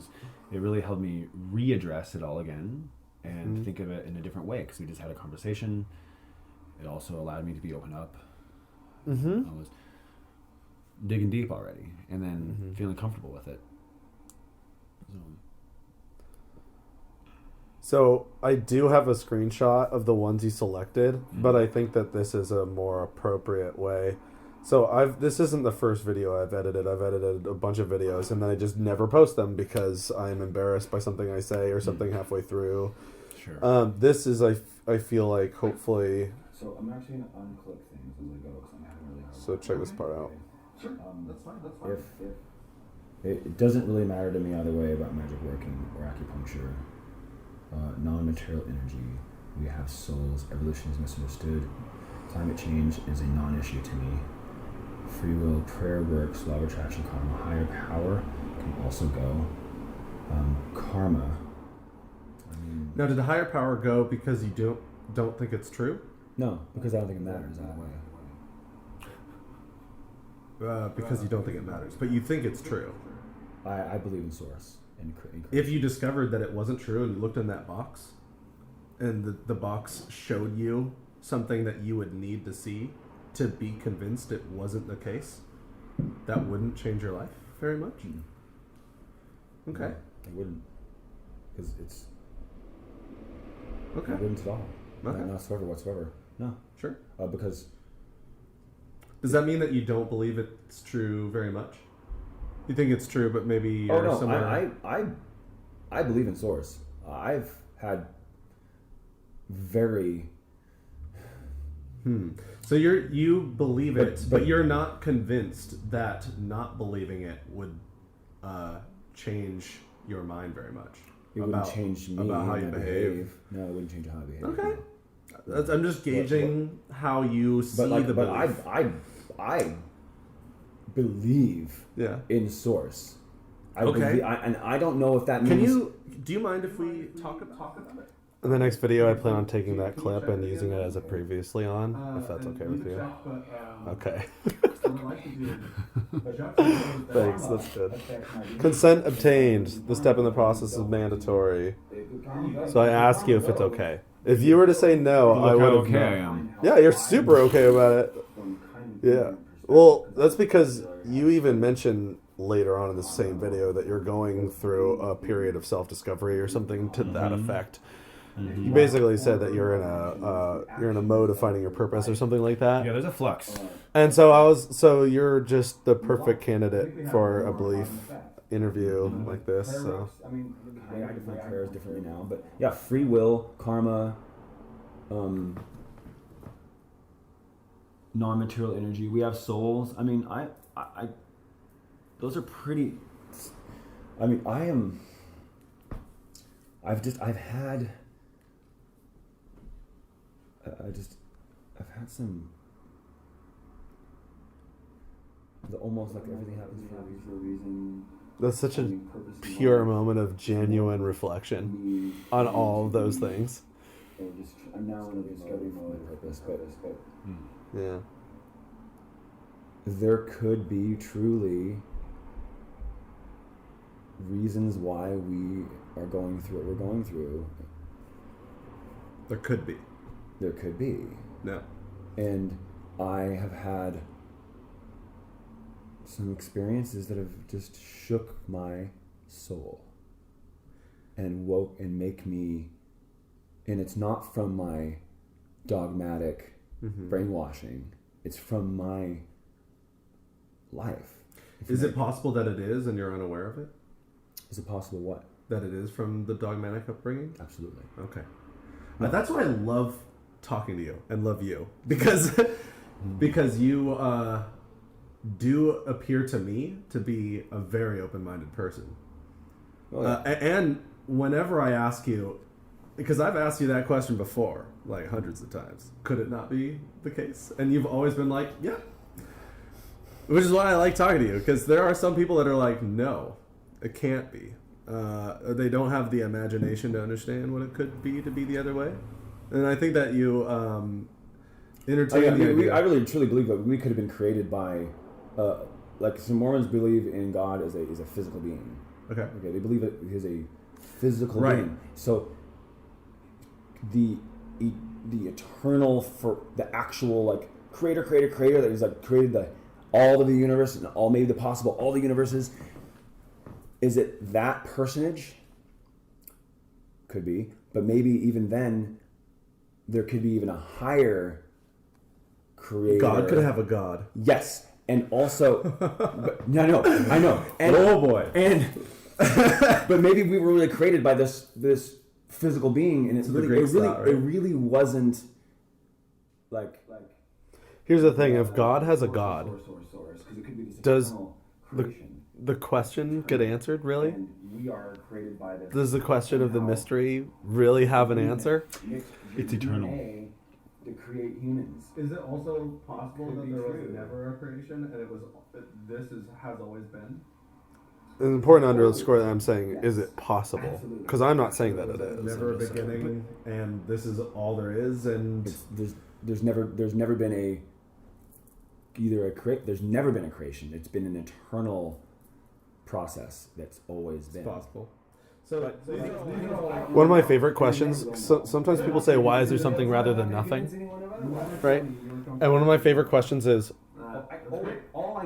It really helped me readdress it all again and think of it in a different way, because we just had a conversation. It also allowed me to be open up. I was digging deep already, and then feeling comfortable with it. So I do have a screenshot of the ones you selected, but I think that this is a more appropriate way. So this isn't the first video I've edited. I've edited a bunch of videos, and then I just never post them because I'm embarrassed by something I say or something halfway through. Sure. This is I feel like hopefully. So I'm actually going to unclick things as I go because I'm having really hard. So check this part out. Sure. That's fine. If it doesn't really matter to me either way about magic working or acupuncture. Non-material energy. We have souls. Evolution is misunderstood. Climate change is a non-issue to me. Free will, prayer works, law of attraction, karma, higher power can also go. Karma. Now, did the higher power go because you don't think it's true? No, because I don't think it matters either way. Because you don't think it matters, but you think it's true. I believe in source. If you discovered that it wasn't true and you looked in that box, and the box showed you something that you would need to see to be convinced it wasn't the case, that wouldn't change your life very much? Okay. No, it wouldn't. Because it's... Okay. It wouldn't at all. Okay. Not whatsoever. No. Sure. Because... Does that mean that you don't believe it's true very much? You think it's true, but maybe you're somewhere... I believe in source. I've had very... So you believe it, but you're not convinced that not believing it would change your mind very much. It wouldn't change me about how you behave. No, it wouldn't change how I behave. Okay. I'm just gauging how you see the belief. I believe in source. I don't know if that means... Do you mind if we talk about it? In the next video, I plan on taking that clip and using it as a previously on, if that's okay with you. Okay. Thanks, that's good. Consent obtained. The step in the process is mandatory. So I ask you if it's okay. If you were to say no, I would have okay I am. Yeah, you're super okay about it. Yeah. Well, that's because you even mentioned later on in the same video that you're going through a period of self-discovery or something to that effect. You basically said that you're in a mode of finding your purpose or something like that. Yeah, there's a flux. And so you're just the perfect candidate for a belief interview like this. So I mean, I define prayers differently now, but yeah, free will, karma, non-material energy. We have souls. I mean, I those are pretty. I mean, I've had some. Almost like everything happens for a reason. that's such a pure moment of genuine reflection on all of those things. I'm now in a discovery mode of purpose, but Yeah. there could be truly reasons why we are going through what we're going through. There could be. There could be. No. And I have had some experiences that have just shook my soul and woke and make me, and it's not from my dogmatic brainwashing, it's from my life. Is it possible that it is and you're unaware of it? Is it possible what? That it is from the dogmatic upbringing? Absolutely. Okay. That's why I love talking to you and love you because you do appear to me to be a very open-minded person. Oh, yeah. And whenever I ask you, because I've asked you that question before, like hundreds of times, could it not be the case? And you've always been like, yeah. Which is why I like talking to you, because there are some people that are like, no, it can't be. They don't have the imagination to understand what it could be to be the other way. And I think that you entertain the idea. I really truly believe that we could have been created by, like some Mormons believe in God as a physical being. Okay. They believe that he is a physical Right. being. So the eternal, for the actual like creator that is like created all of the universe and made the possible all the universes. Is it that personage? Could be, but maybe even then, there could be even a higher creator. God could have a God. Yes, and also, I know. And, oh boy! And but maybe we were really created by this physical being, and it really wasn't like. Here's the thing: if God has a God, does the question get answered? Really? And we are created by this. Does the question of the mystery really have an answer? It's eternal. To create humans. Is it also possible Could that be there was true. never a creation and has always been? It's important to underscore that I'm saying, is it possible? Because I'm not saying that it is. Never a beginning, and this is all there is, and There's never been there's never been a creation. It's been an eternal process that's always been. it's possible. One of my favorite questions, sometimes people say, why is there something rather than nothing? Right? And one of my favorite questions is,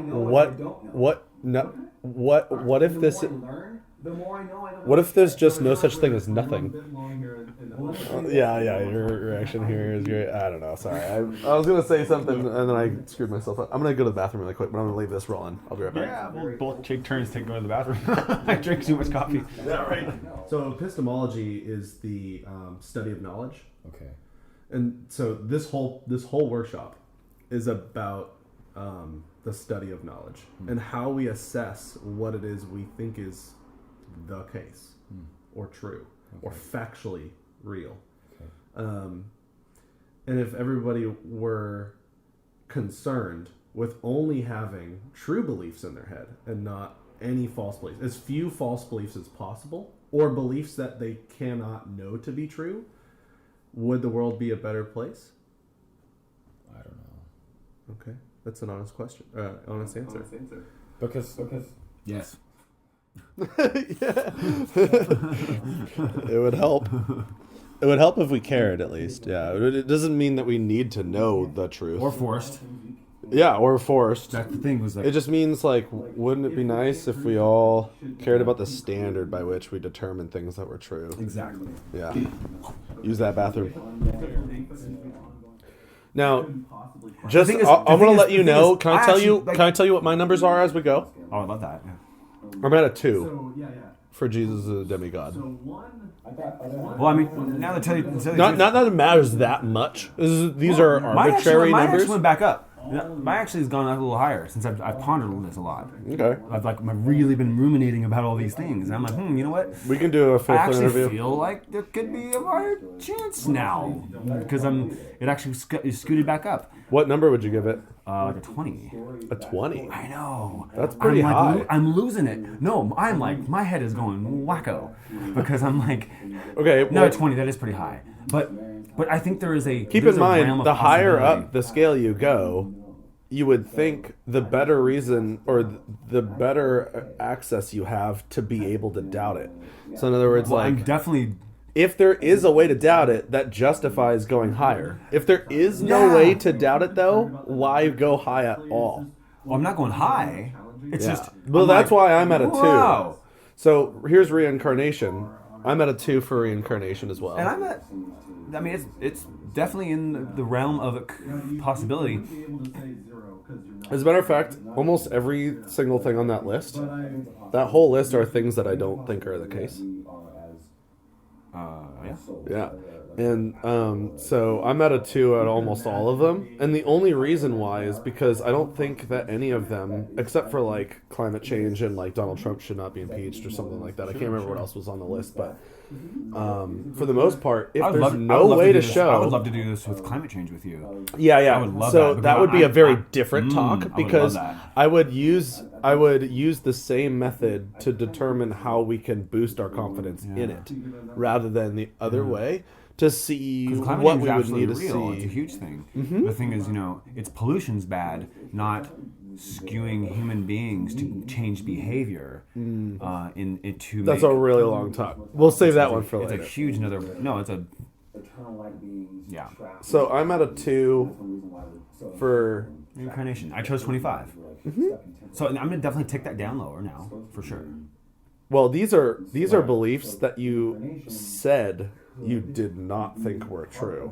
what if this, what if there's just no such thing as nothing? Yeah, your reaction here is great. I don't know, sorry. I was going to say something and then I screwed myself up. I'm going to go to the bathroom really quick, but I'm going to leave this rolling. I'll be right back. Yeah, we'll both take turns going to the bathroom. I drink too much coffee. Yeah, right. So epistemology is the study of knowledge. Okay. And so this whole workshop is about the study of knowledge and how we assess what it is we think is the case or true or factually real. Okay. And if everybody were concerned with only having true beliefs in their head and not any false beliefs, as few false beliefs as possible, or beliefs that they cannot know to be true, would the world be a better place? I don't know. Okay, that's an honest question. Honest answer. Because Yes. Yeah. It would help. It would help if we cared, at least. Yeah, it doesn't mean that we need to know the truth. Or forced. Yeah, or forced. That's the thing, was like, It just means, like, wouldn't it be nice if we all cared about the standard by which we determine things that were true? exactly. Yeah. Use that bathroom. Now, just thing is- I'm the thing gonna is- let the you thing know. is, Can I I tell actually, you? like- Can I tell you what my numbers are as we go? Oh, I love that. Yeah. I'm at a 2 So yeah. for Jesus as a demigod. So one. Well, I mean, now to tell you the Not truth, that it matters that much. These are mine arbitrary mine numbers. actually went back up. Mine actually has gone up a little higher since I've pondered on this a lot. Okay, I've really been ruminating about all these things, and I'm like, you know what? we can do a I full actually interview. feel like there could be a higher chance now because it actually scooted back up, What number would you give it? like a 20. A 20. I know. That's pretty I'm high. like, I'm losing it. No, I'm like, my head is going wacko because I'm like, Okay, no, well, 20. That is pretty high. But I think there is a keep there's in a realm mind of the higher possibility. up the scale you go, you would think the better reason or the better access you have to be able to doubt it. So in other words, Well, I'm like, definitely. if there is a way to doubt it, that justifies going higher. If there is no Yeah. way to doubt it, though, why go high at all? Well, I'm not going high. It's Yeah. just. Well, I'm that's like, why I'm at a 2. wow. So here's reincarnation. I'm at a 2 for reincarnation as well. And I'm at. I mean, it's definitely in the realm of a possibility. As a matter of fact, almost every single thing on that list, that whole list are things that I don't think are the case. Yeah. Yeah. And so I'm at a 2 at almost all of them. And the only reason why is because I don't think that any of them, except for like climate change and like Donald Trump should not be impeached or something like that. I can't remember what else was on the list, but for the the part, if there's no way to show, I would love to do this with climate change with you. yeah, I would love so that, that would be a very different I talk would because love that. I would use the same method to determine how we can boost our confidence in it, rather than the other way to see Because climate what change we is would absolutely need to real. It's a see. huge thing. The thing is, it's pollution's bad, not skewing human beings to change behavior into That's make, a really long talk. We'll save that one for it's later. a huge another no it's a yeah So I'm at a 2 for incarnation. I chose 25, so I'm gonna definitely take that down lower now for sure. well, these are beliefs that you said you did not think were true.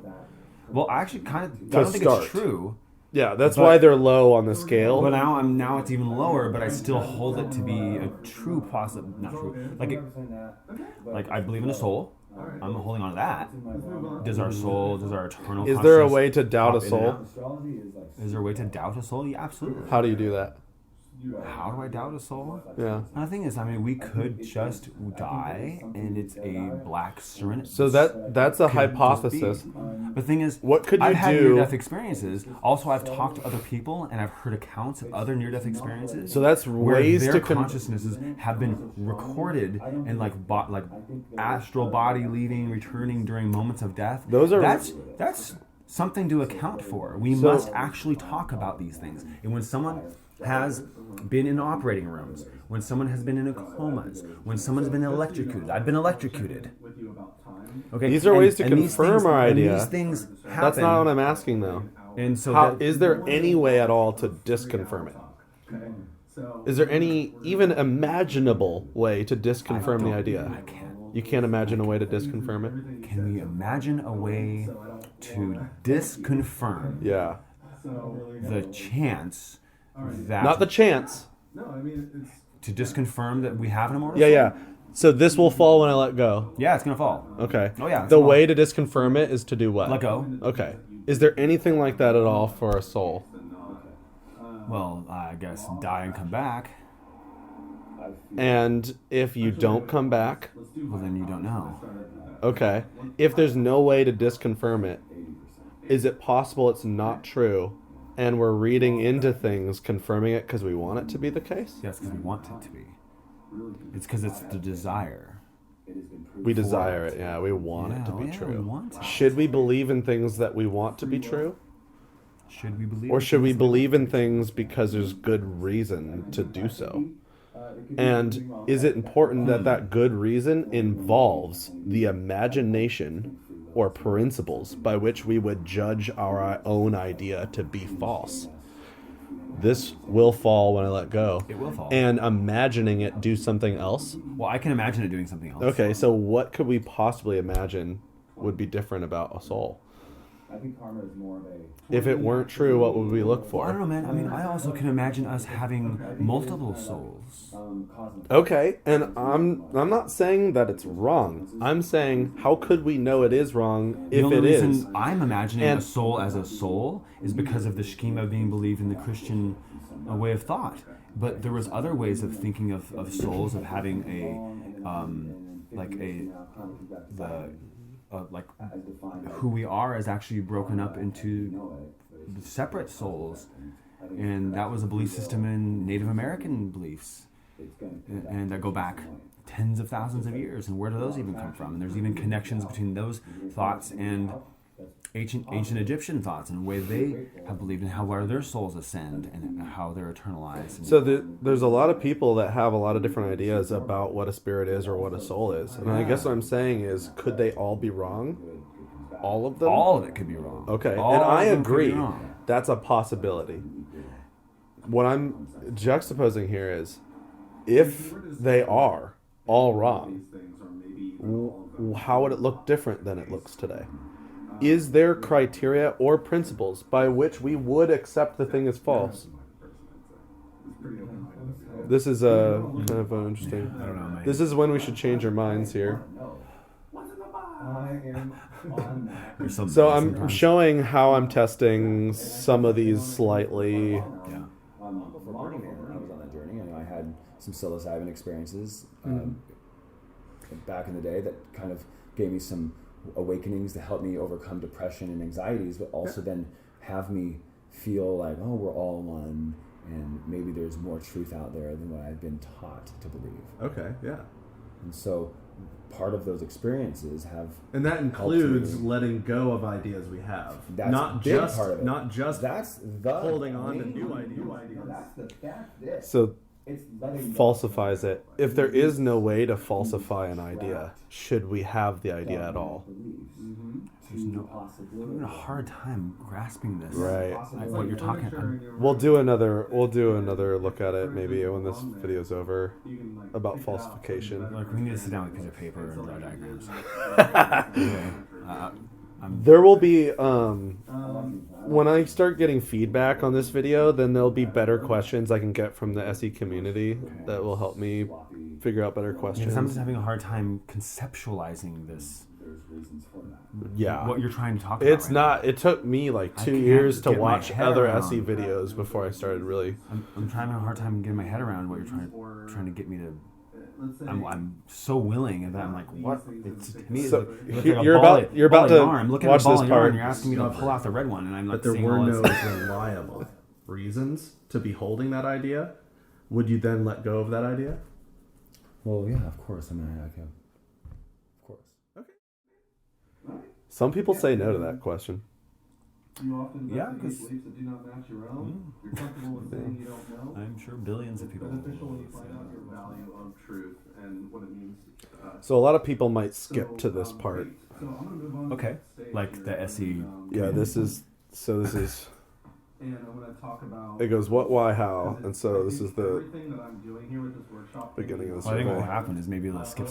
Well, I actually kind of I To don't think start. it's true, Yeah, that's But- why they're low on the scale. but now it's even lower. But I still hold it to be a true not true. Like I believe in a soul. I'm holding on to that. Does our eternal Is there a consciousness way to doubt a pop in and soul? out? Is there a way to doubt a soul? Yeah, absolutely. How do you do that? How do I doubt a soul? Yeah. And the thing is, I mean, we could just die, and it's a black serenity. So that's a hypothesis. The thing is, What could you I've had do- near-death experiences. Also, I've talked to other people, and I've heard accounts of other near-death experiences. So that's where ways their to consciousnesses have been recorded and like astral body leaving, returning during moments of death. Those are- that's something to account for. We So- must actually talk about these things. And when someone has been in operating rooms, when someone has been in comas, when someone's been electrocuted, I've been electrocuted. Okay, These are ways to these confirm things- our and idea. These things happen. That's not what I'm asking though. And so How that, is there any way at all to disconfirm it? Is there any even imaginable way to disconfirm the idea? I can't. You can't imagine a way to disconfirm it? Can we imagine a way to disconfirm Yeah. the chance that Not the chance. No, I mean it's to disconfirm that we have an immortal Yeah, soul? yeah. So this will fall when I let go. Yeah, it's gonna fall. Okay. Oh, yeah, it's The gonna way to disconfirm it is to do what? Let go. Okay. Is there anything like that at all for a soul? Well, I guess die and come back. And if you don't come back, Well, then you don't know. okay. If there's no way to disconfirm it, is it possible it's not true and we're reading into things confirming it because we want it to be the case? Yes, because we want it to be. It's because it's the desire. We desire it, yeah. We want it to be We true. want it. Should we believe in things that we want to be true? Should we believe? Or in should we things believe in things because there's good reason to do so? And is it important that that good reason involves the imagination or principles by which we would judge our own idea to be false? this will fall when I let go. It will fall. And imagining it do something else. Well, I can imagine it doing something else. Okay, so what could we possibly imagine would be different about a soul? I think karma is more of a... If it weren't true, what would we look Well, I don't for? know, man. I mean, I also can imagine us having multiple souls. Okay, and I'm not saying that it's wrong. I'm saying how could we know it is wrong The if only it reason is? I'm imagining And- a soul as a soul is because of the schema being believed in the Christian way of thought. But there was other ways of thinking of souls, of having like who we are is actually broken up into separate souls, and that was a belief system in Native American beliefs, and that go back tens of thousands of years. And where do those even come from? And there's even connections between those thoughts and ancient Egyptian thoughts and the way they have believed in how their souls ascend and how they're eternalized. And So there's a lot of people that have a lot of different ideas about what a spirit is or what a soul is. And I guess what I'm saying is, could they all be wrong? All of them? all of it could be wrong. Okay, All and I of them could be agree. wrong. That's a possibility. What I'm juxtaposing here is, if they are all wrong, how would it look different than it looks today? Is there criteria or principles by which we would accept the thing as false? This is kind of interesting. I don't know, man. This is when we should change our minds here. There's some So I'm sometimes. showing how I'm testing some of these slightly. Yeah. Before Burning Man, I was on that journey, and I had some psilocybin experiences back in the day that kind of gave me some awakenings to help me overcome depression and anxieties, but also then have me feel like, oh, we're all one, and maybe there's more truth out there than what I've been taught to believe. Okay, yeah. And so part of those experiences have... And that includes letting go of ideas we have, That's a big part of it. not just That's the holding on to main new part. ideas. That's this. So It's letting go. falsifies it. If there is no way to falsify an idea, should we have the idea at all? I'm having a hard time grasping this. Right. Like what you're talking about. We'll do another look at it maybe when this video's over about falsification. Like we need to sit down with a piece of paper and draw diagrams. Anyway, There will be when I start getting feedback on this video, then there'll be better questions I can get from the SE community that will help me figure out better because questions. I'm just having a hard time conceptualizing this. Yeah. What you're trying to talk about. It's right not. It took me like I 2 can't years to get my watch head other around SE videos before I started really. now. I'm trying a hard time getting my head around what you're trying to get me to. I'm so willing, and then I'm like, what? It's, to me, So, it's like a you're ball about- of- you're ball about of to yarn. I'm looking watch at a ball this of yarn, part. and you're asking me to pull out the red one, and I'm like, But there seeing were all no this. reliable reasons to be holding that idea. Would you then let go of that idea? Well, yeah, of course. I mean, of course. Some people say no to that question. You often Yeah, investigate 'cause- beliefs that do not match your own. You're comfortable with saying you don't know. I'm sure billions of people. Beneficial when you find out your value of truth and what it means. So a lot lot of people might skip to this part. So I'm gonna move on. Okay, like the SE. Yeah, this is And I'm gonna talk about. it goes what, why, how, and so this is the everything that I'm doing here with this workshop. beginning of the Well, I think what will survey. happen is maybe they'll skip,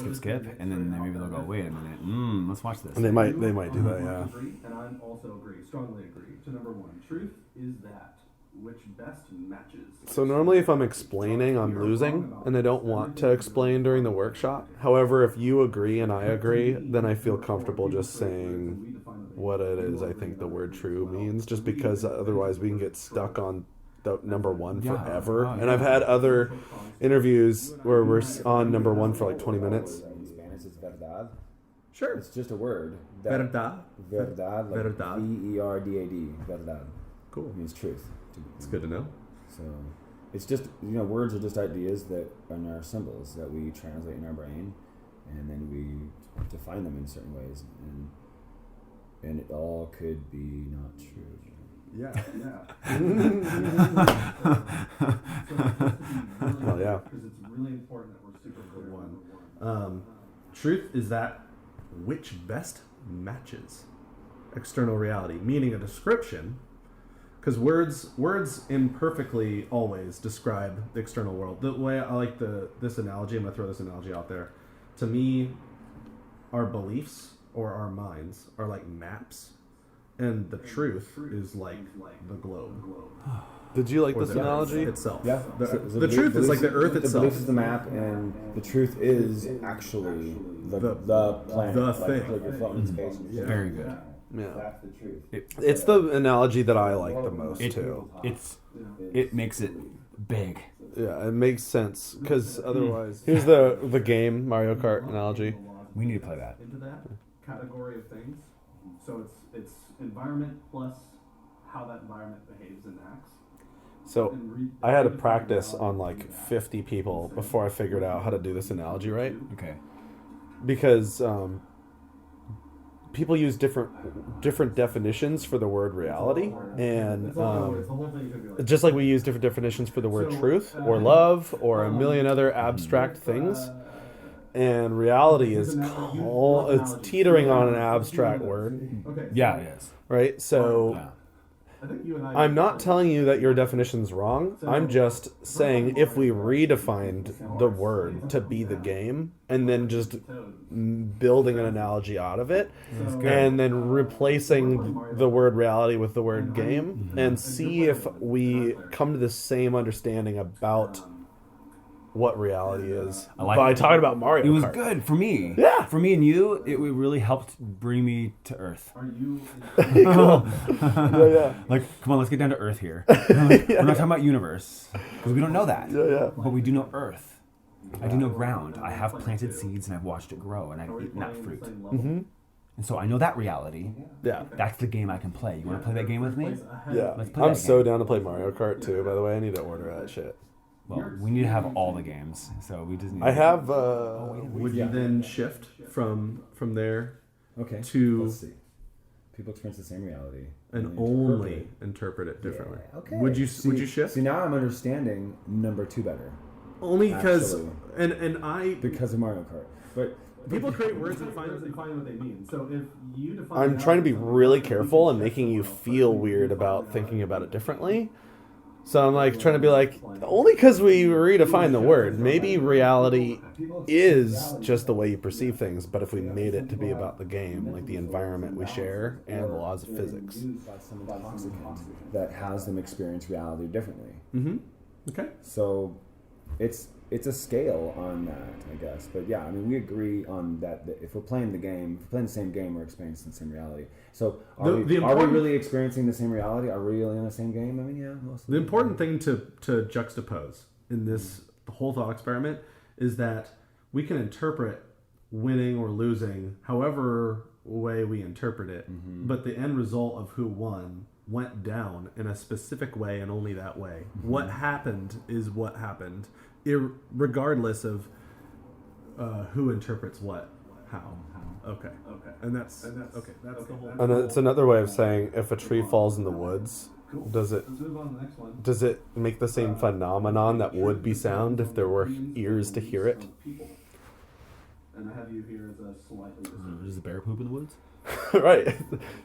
and then maybe they'll go, wait a minute, let's watch this. And they might do that, yeah. And I also agree, strongly agree. To number one, truth is that which best matches. So normally if I'm explaining, I'm losing, and I don't want to explain during the workshop. However, if you agree and I agree, then I feel comfortable just saying what it is I think the word true means, just because otherwise we can get stuck on the number one forever. And I've had other interviews where we're on number one for like 20 minutes. In Spanish, it's verdad. Sure. It's just a word. Verdad. Verdad. Like Verdad. V-E-R-D-A-D. Verdad. Cool. It means truth. It's good to know. So it's just, words are just ideas that are symbols that we translate in our brain, and then we define them in certain ways, and it all could be not true. Yeah. Oh yeah. Because it's really important that we're super clear on number one. Truth is that which best matches external reality, meaning a description Because words imperfectly always describe the external world. The way I like this analogy, I'm going to throw this analogy out there. To me, our beliefs or our minds are like maps, and the truth is like the globe. Did you like this analogy? Itself. Yeah. The truth is like the earth itself. The belief is the map, and the truth is actually the planet. The like, thing. Like you're floating in space. Yeah. Very good. Yeah. That's the truth. It's the analogy that I like the most too. It makes it big. Yeah, it makes sense because otherwise, here's the game Mario Kart analogy. We need to play that. Into that category of things. So it's environment plus how that environment behaves and acts. So I had to practice on like 50 people before I figured out how to do this analogy right. Okay. Because people use different definitions for the word reality, and just like we use different definitions for the word truth or love or a million other abstract things. And reality is it's teetering on an abstract word. Yeah, it is. Right? So I'm not telling you that your definition's wrong. I'm just saying if we redefined the word to be the game and then just building an analogy out of it and then replacing the word reality with the word game and see if we come to the same understanding about what reality is by talking about Mario Kart. It was good for me. Yeah. For me and you, it really helped bring me to Earth. Are you? Cool. Yeah. Like, come on, let's get down to Earth here. We're not talking about universe because we don't know that. Yeah. But we do know Earth. I do know ground. I have planted seeds and I've watched it grow and I've eaten that fruit. Mm-hmm. And so I know that reality. Yeah. That's the game I can play. You want to play that game with me? Yeah. Let's play I'm that so game. down to play Mario Kart too, by the way. I need to order that shit. Well, we need to have all the games. So we just need I to... have would you then shift from there Okay. to Let's see. People experience the same reality. and only interpret it differently? Yeah, okay. Would you shift? See, now I'm understanding number 2 better. Only because Actually. and I Because of Mario Kart. But people create words and define what they mean. So if you define, I'm trying to be really careful and making you feel weird about thinking about it differently. So I'm like trying to be like, only because we redefine the word, maybe reality is just the way you perceive things, but if we made it to be about the game, like the environment we share and the laws of physics. by some intoxicant that has them experience reality differently. Mm-hmm. Okay. So it's a scale on that, I guess. But yeah, I mean, we agree on that if we're playing the same game, we're experiencing the same reality. So are we really experiencing the same reality? Are we really in the same game? I mean, yeah, most of The important thing to juxtapose in this the whole thought experiment is that we can interpret winning or losing however way we interpret it, but the end result of who won went down in a specific way and only that way. What happened is what happened, regardless of who interprets what, how. Okay. And that's the whole. And it's another way of saying if a tree falls in the woods, does it Let's move on to the next one. does it make the same phenomenon that would be sound if there were ears to hear it? And I have you here as a slightly. Is the bear poop in the woods? Right.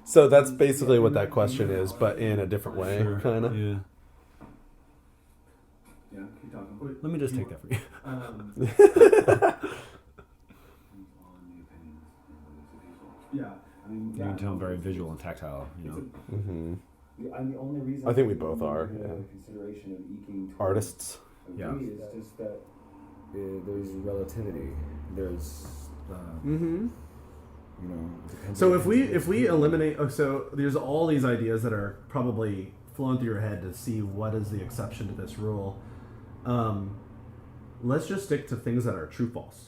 So that's basically what that question is, but in a different way, kind of. Yeah. Yeah, keep talking. Let me just take that for you. Yeah, I mean, You can tell I'm very visual and tactile, you know. Mm-hmm. And the only reason I think we both are, consideration of eking Artists. Yeah. is just that there's relativity. There's Mm-hmm. you know. So if we eliminate, so there's all these ideas that are probably flowing through your head to see what is the exception to this rule. Let's just stick to things that are true false.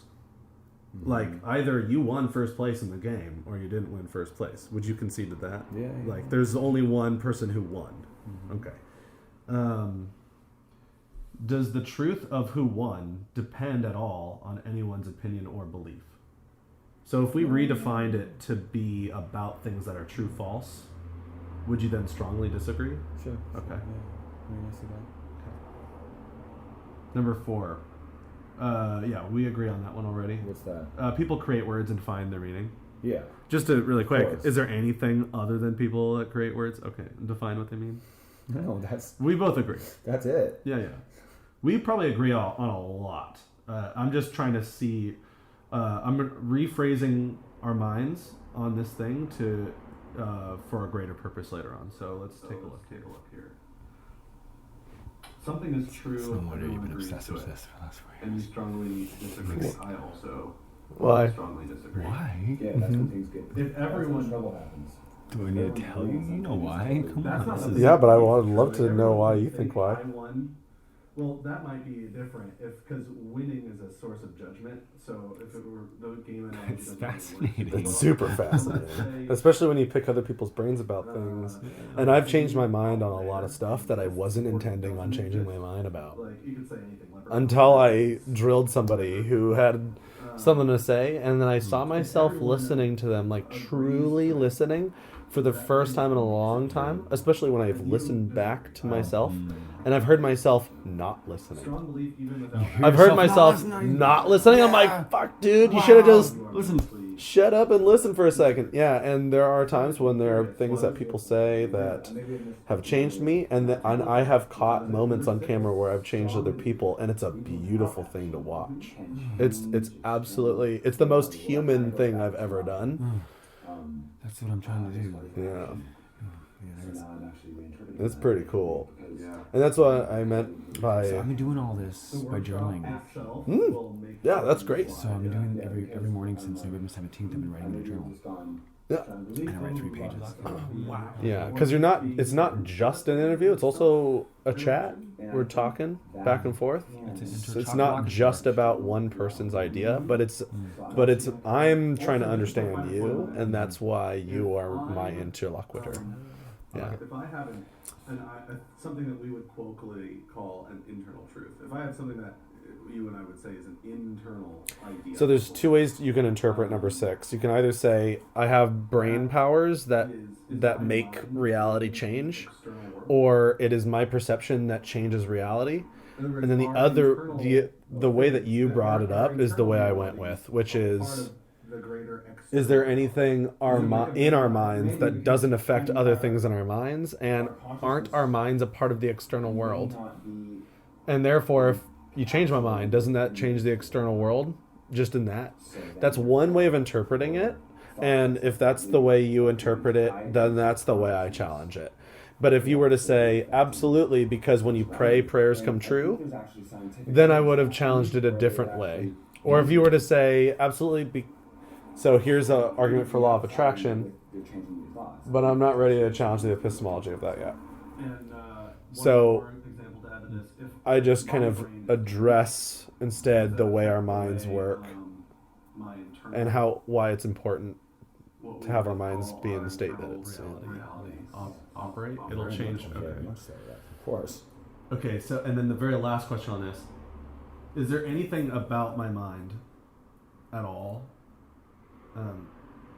Like either you won first place in the game or you didn't win first place. Would you concede to that? Yeah. Like there's only one person who won. Okay. Does the truth of who won depend at all on anyone's opinion or belief? So if we redefined it to be about things that are true false, would you then strongly disagree? Sure. Okay. Yeah. I mean, I see that. Number 4. Yeah, we agree on that one already. What's that? People create words and find their meaning. Yeah. Just to really quick, course. is there anything other than people that create words? Okay, define what they mean. No, We both agree. that's it. Yeah. We probably agree on a lot. I'm just trying to see. I'm rephrasing our minds on this thing to for a greater purpose later on. So let's take a look here. Something is true. No wonder you've been everyone obsessed agrees with to this for the last 4 it. And you strongly disagree. I also Why? strongly disagree. Why? Yeah, that's when things get. If everyone- trouble happens. Do I need to tell you? You know why? Come That's on. not This the is- big Yeah, but I would issue. love to If know why everyone you think why. I won, well, that might be different because winning is a source of judgment. So if it were the game analogy, It's doesn't really work. fascinating. It's super fascinating, especially when you pick other people's brains about things. And I've changed my mind on a lot of stuff that I wasn't intending on changing my mind about. Like you could say anything. Until I drilled somebody who had something to say, and then I saw myself listening to them, like truly listening for the first time in a long time, especially when I've listened back to myself, and I've heard myself not listening. Strong belief, even without. I've heard myself not listening. I'm like, fuck, dude, you should have just shut up and listen for a second. Yeah, and there are times when there are things that people say that have changed me, and I have caught moments on camera where I've changed other people, and it's a beautiful thing to watch. It's absolutely, it's the most human thing I've ever done. That's what I'm trying to do. Yeah. It's pretty cool. And that's what I meant So I've by, been doing all this by journaling. yeah, that's great. So I've been doing it every morning since November 17th. I've been writing in a journal. Yeah. And I write 3 pages. Wow. Yeah, because it's not just an interview, it's also a chat. We're talking back and forth. It's not just about one person's idea, but it's I'm trying to understand you, and that's why you are my interlocutor. Yeah. If I have something that we would colloquially call an internal truth, if I have something that you and I would say is an internal idea. So there's 2 ways you can interpret number 6. You can either say I have brain powers that make reality change, or it is my perception that changes reality. And then the way that you brought it up is the way I went with, which is there anything in our minds that doesn't affect other things in our minds, and aren't our minds a part of the external world? And therefore, if you change my mind, doesn't that change the external world? Just in that? That's one way of interpreting it, and if that's the way you interpret it, then that's the way I challenge it. But if you were to say, absolutely, because when you pray, prayers come true, then I would have challenged it a different way. Or if you were to say, absolutely, so here's an argument for law of attraction, but I'm not ready to challenge the epistemology of that yet. So I just kind of address instead the way our minds work and why it's important to have our minds be in the state that it's in. Operate, it'll change. Okay. Of course. Okay, so and then the very last question on this: is there anything about my mind at all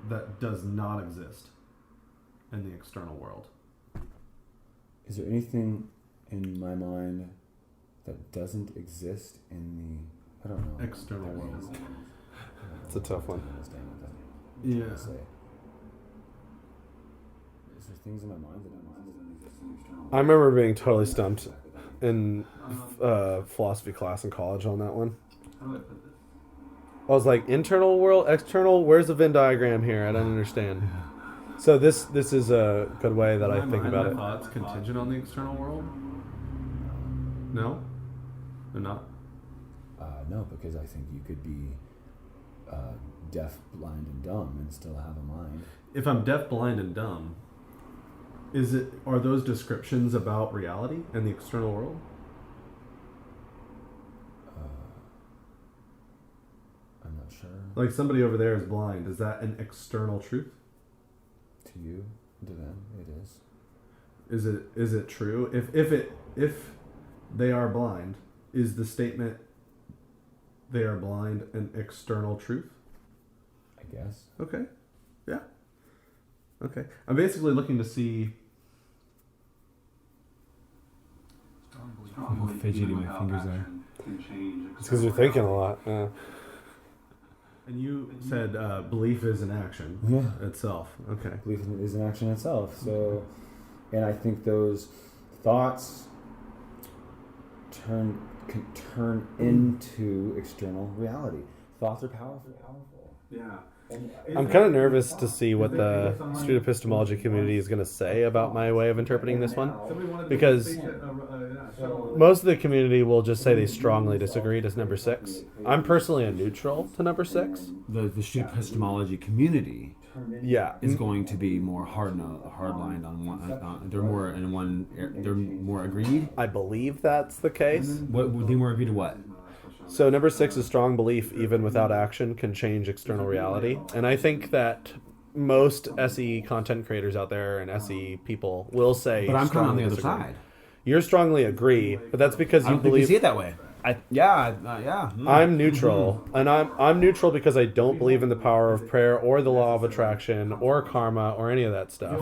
that does not exist in the external world? Is there anything in my mind that doesn't exist in the, I don't know, External world. It's a tough one. Yeah. Is there things in my mind that don't exist in the external world? I remember being totally stumped in philosophy class in college on that one. How do I put this? I was like, internal world, external, where's the Venn diagram here? I don't understand. So this is a good way that I think about it. Thoughts contingent on the external world? No? They're not? No, because I think you could be deaf, blind, and dumb and still have a mind. If I'm deaf, blind, and dumb, are those descriptions about reality and the external world? I'm not sure. Like somebody over there is blind. Is that an external truth? To you, to them, it is. Is it true? If they are blind, is the statement they are blind an external truth? I guess. Okay. Yeah. Okay. I'm basically looking to see. How fidgety my fingers are. It's because you're thinking a lot. Yeah. And you said belief is an action Yeah. itself. Okay. Belief is an action itself. So, and I think those thoughts can turn into external reality. Thoughts are powerful. Yeah. I'm kind of nervous to see what the Street Epistemology community is going to say about my way of interpreting this one, because most of the community will just say they strongly disagree to number 6. I'm personally a neutral to number 6. The Street Epistemology community Yeah, is going to be more hardlined on one. They're more agreed. I believe that's the case. What would they more agree to? What? So number 6 is strong belief, even without action, can change external reality. And I think that most SE content creators out there and SE people will say, But I'm kind of on the other disagree. side. You strongly agree, but that's because I you don't think believe. we see it that way. Yeah. I'm neutral, and I'm neutral because I don't believe in the power of prayer or the law of attraction or karma or any of that stuff.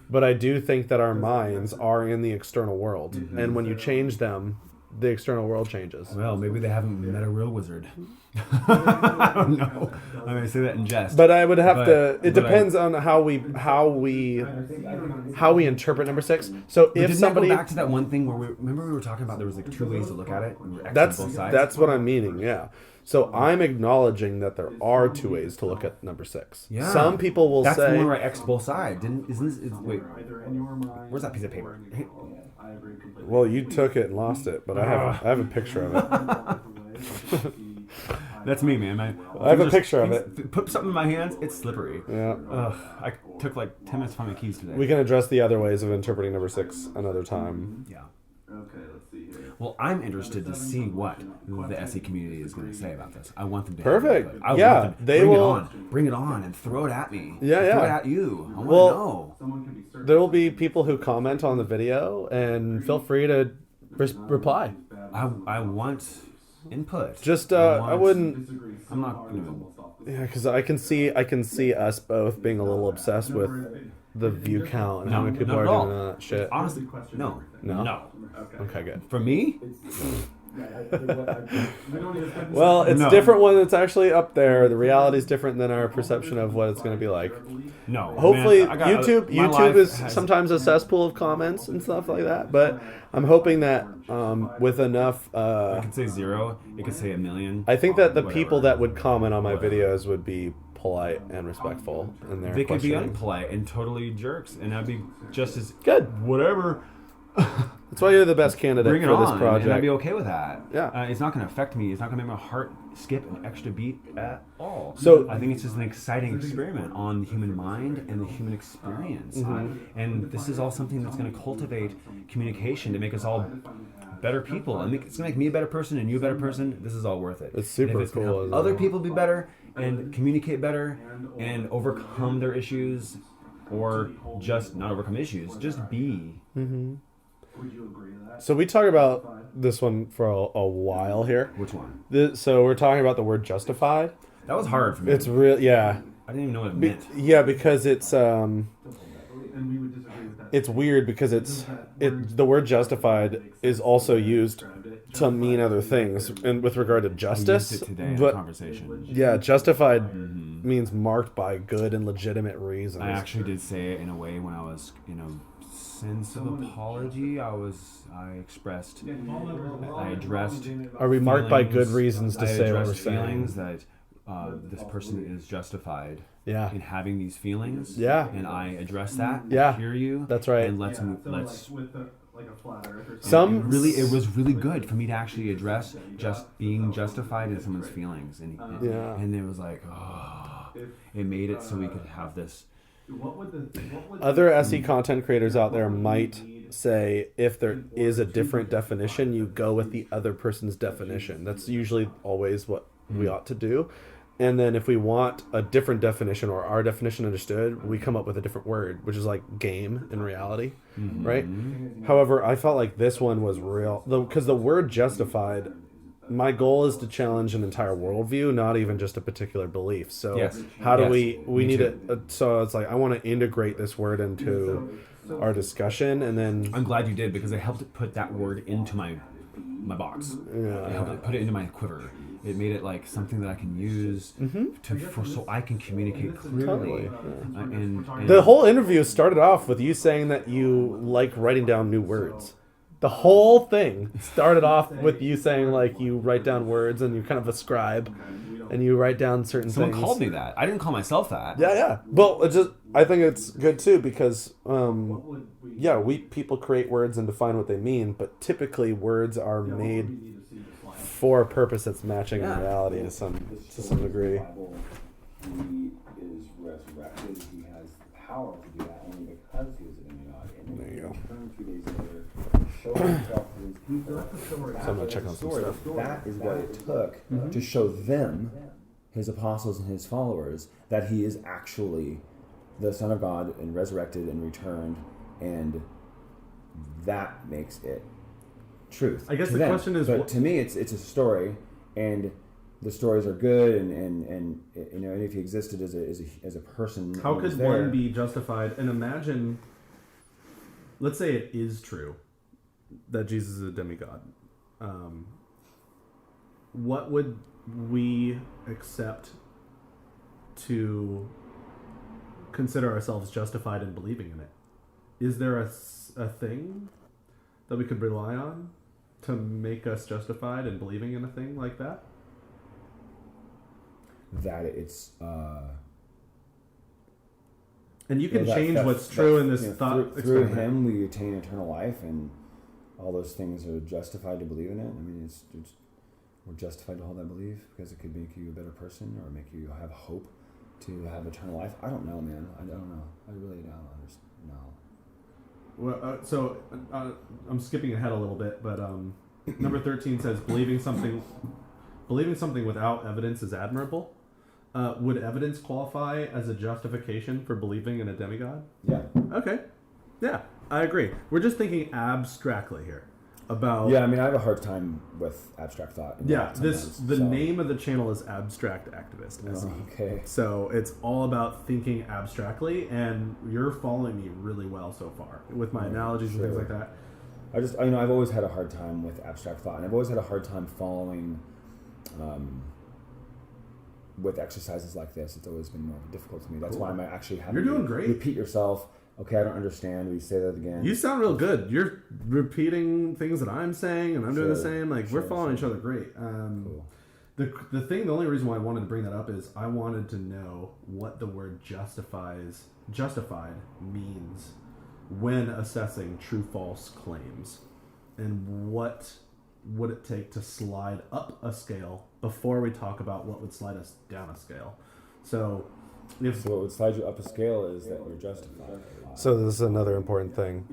But I do think that our minds are in the external world, and when you change them, the external world changes. Well, maybe they haven't met a real wizard. I don't know. I mean, I say that in jest. But I would have But- to. It but depends on how we interpret number 6. So But if didn't somebody, that go back to that one thing where we were talking about there was like 2 ways to look at it. And we were X that's on both sides? that's what I'm meaning. Yeah. So I'm acknowledging that there are 2 ways to look at number 6. Yeah. Some people will That's say. the one where I X both sides. Wait, Either in your mind. where's that piece of paper? I agree completely. Well, you took it and lost it, but I have a picture of it. That's me, man. I have a picture of it. Put something in my hands, it's slippery. Yeah. Ugh, I took like 10 minutes to find my keys today. We can address the other ways of interpreting number 6 another time. Yeah. Okay, let's see here. Well, I'm interested to see what the SE community is going to say about this. I want them to. Perfect. Have input. I Yeah, want them, they bring will- Bring it on, and throw it at me. Yeah, Throw yeah. it at you. I want Well- to know. Someone can be certain. There will be people who comment on the video, and feel free to reply. I want input. Just I I wouldn't. I'm not going to. Yeah, because I can see us both being a little obsessed with the view count and how many people are not at doing all. that shit. Honestly, no. No? Okay, good. For me, Well, it's No. different when it's actually up there. The reality is different than our perception of what it's going to be like. no. Hopefully, Man, I got- YouTube my YouTube life is has- sometimes a cesspool of comments and stuff like that. But I'm hoping that with enough, I could say 0. It could say 1,000,000. I think that the Whatever. people that would comment on my videos would be polite and respectful in their They could be questioning. unpolite and totally jerks, and I'd be just as Good. whatever. That's why you're the best candidate Bring it for this on, project. and I'd be okay with that. Yeah. It's not going to affect me. It's not going to make my heart skip an extra beat at all. So- I think it's just an exciting experiment on the human mind and the human experience. And this is all something that's going to cultivate communication to make us all better people. And it's going to make me a better person and you a better person. This is all worth it. It's super And if it's gonna cool, help isn't other it? people be better and communicate better and overcome their issues, or just not overcome issues, just be. Would you agree to that? So we talk about this one for a while here. Which one? So we're talking about the word justified. That was hard for me. It's real, yeah, I didn't even know what it meant. yeah, because it's And we would disagree with that. it's weird because the word justified is also used to mean other things, and with regard to I justice. used it today in a But conversation. yeah, justified means marked by good and legitimate reasons. I actually did say it in a way when I was, sense of apology. I expressed, I addressed. Are we marked by feelings- good reasons to I say what we're addressed feelings saying? that this person is justified Yeah, in having these feelings. Yeah. And I address that. Yeah. I hear you. That's right. And let's So let's. like with like a flat earth or Some- something. It was really good for me to actually address just being justified in someone's feelings, and Yeah. and it was like, it made it so we could have this. What would Other SE content creators out there might say if there is a different definition, you go with the other person's definition. That's usually always what we ought to do. And then if we want a different definition or our definition understood, we come up with a different word, which is like game in reality, right? However, I felt like this one was real because the word justified, my goal is to challenge an entire worldview, not even just a particular belief. So Yes. how do Yes. we Me need too. it? So it's like I want to integrate this word into our discussion, and then I'm glad you did, because it helped put that word into my box. It helped put it into my quiver. It made it like something that I can use so I can communicate clearly. Totally, And the whole interview started off with you saying that you like writing down new words. The whole thing started off with you saying like you write down words and you kind of a scribe, and you write down certain Someone things. called me that. I didn't call myself that. Yeah. Well, I think it's good too because people create words and define what they mean, but typically words are made for a purpose that's matching in reality to some degree. He is resurrected. He has the power to do that only because he is a demigod. And There you go. return 3 days later, show himself to his people. So I'm gonna check on some stuff. That is what it took to show them, his apostles and his followers, that he is actually the Son of God and resurrected and returned, and that makes it truth. I guess to the them. question is, but to me, it's a story, and the stories are good, and you know, and if he existed as a person, how could one be justified? And imagine, let's say it is true that Jesus is a demigod. What would we accept to consider ourselves justified in believing in it? Is there a thing that we could rely on to make us justified in believing in a thing like that? that it's and you can change what's true in this thought through experiment. him we attain eternal life, and all those things are justified to believe in it. I mean, it's we're justified to hold that belief because it could make you a better person or make you have hope to have eternal life. I don't know, man. I don't know. I really don't understand. No. Well, I'm skipping ahead a little bit, but number 13 says believing something without evidence is admirable. Would evidence qualify as a justification for believing in a demigod? Yeah. Okay. Yeah, I agree. We're just thinking abstractly here about. Yeah, I mean, I have a hard time with abstract thought. Yeah, the name of the channel is Abstract Activist. SE. Okay. So it's all about thinking abstractly, and you're following me really well so far with my analogies and things like that. I've always had a hard time with abstract thought, and I've always had a hard time following with exercises like this. It's always been more difficult to me. That's why I'm actually having You're doing great. Repeat yourself. Okay, I don't understand. Will you say that again? You sound real good. You're repeating things that I'm saying, and I'm doing the same. Like, we're following each other great. Cool. The only reason why I wanted to bring that up is I wanted to know what the word justified means when assessing true-false claims, and what would it take to slide up a scale before we talk about what would slide us down a scale. So what would slide you up a scale is that you're justified. So this is another important thing.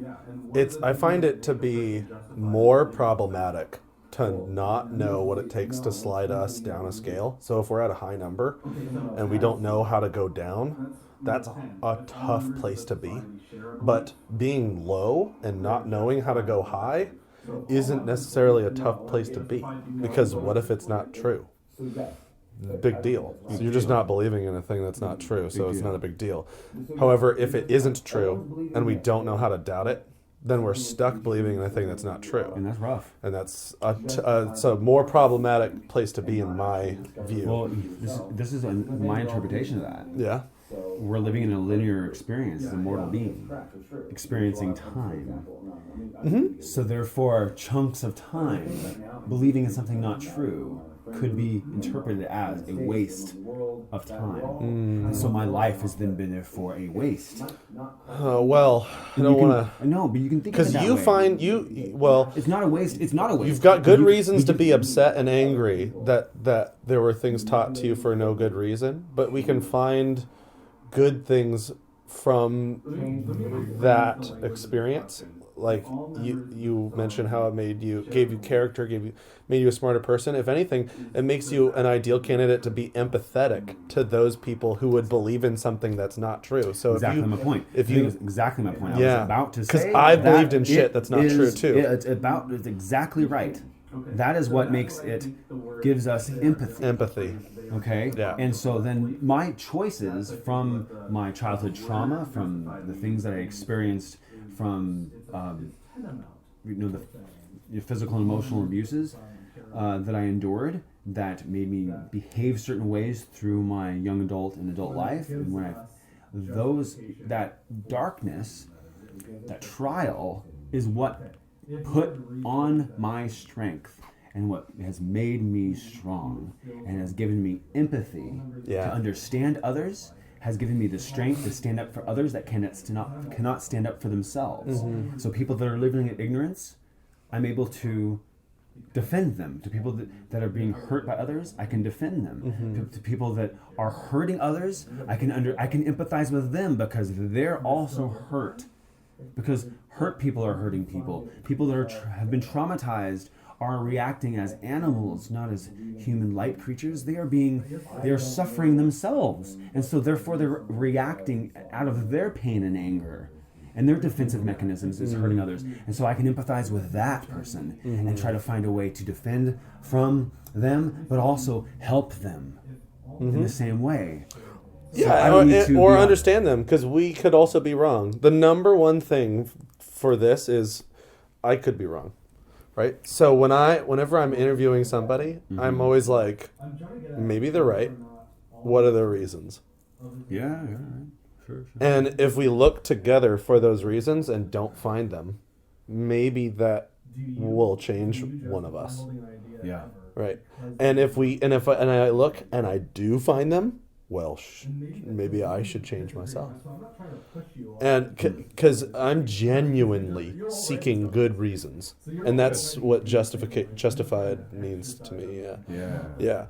I find it to be more problematic to not know what it takes to slide us down a scale. So if we're at a high number and we don't know how to go down, that's a tough place to be. But being low and not knowing how to go high isn't necessarily a tough place to be, because what if it's not true? Big deal. So you're just not believing in a thing that's not true, so it's not a big deal. However, if it isn't true and we don't know how to doubt it, then we're stuck believing in a thing that's not true. And that's rough. And that's it's a more problematic place to be in my view. Well, this is my interpretation of that. Yeah. We're living in a linear experience as a mortal being, experiencing time. Mm-hmm. So therefore, chunks of time, believing in something not true, could be interpreted as a waste of time. So my life has then been therefore a waste. Well, I don't want to. No, but you can think of it Because that you way. find well. It's not a waste. It's not a waste. You've got good reasons to be upset and angry that there were things taught to you for no good reason, but we can find good things from that experience. Like you mentioned how it gave you character, made you a smarter person. If anything, it makes you an ideal candidate to be empathetic to those people who would believe in something that's not true. So exactly my point. Exactly my point. I was about to say, because I believed in shit that's not true too. It's exactly right. That is what gives us empathy. Okay? Yeah. And so then my choices from my childhood trauma, from the things that I experienced from the physical and emotional abuses that I endured, that made me behave certain ways through my young adult and adult life, and when that darkness, that trial, is what put on my strength and what has made me strong and has given me empathy to understand others, has given me the strength to stand up for others that cannot stand up for themselves. So people that are living in ignorance, I'm able to defend them. To people that are being hurt by others, I can defend them. To people that are hurting others, I can empathize with them because they're also hurt. Because hurt people are hurting people. People that have been traumatized are reacting as animals, not as human light creatures. They are suffering themselves. And so therefore they're reacting out of their pain and anger. And their defensive mechanisms is hurting others. And so I can empathize with that person and try to find a way to defend from them, but also help them in the same way. So or understand them, because we could also be wrong. The number one thing for this is I could be wrong, right? So whenever I'm interviewing somebody, I'm always like, maybe they're right. What are their reasons? Yeah. Sure. And if we look together for those reasons and don't find them, maybe that will change one of us. Yeah. Right. And if I look and I do find them, well, maybe I should change myself. And because I'm genuinely seeking good reasons, and that's what justified means to me. Yeah.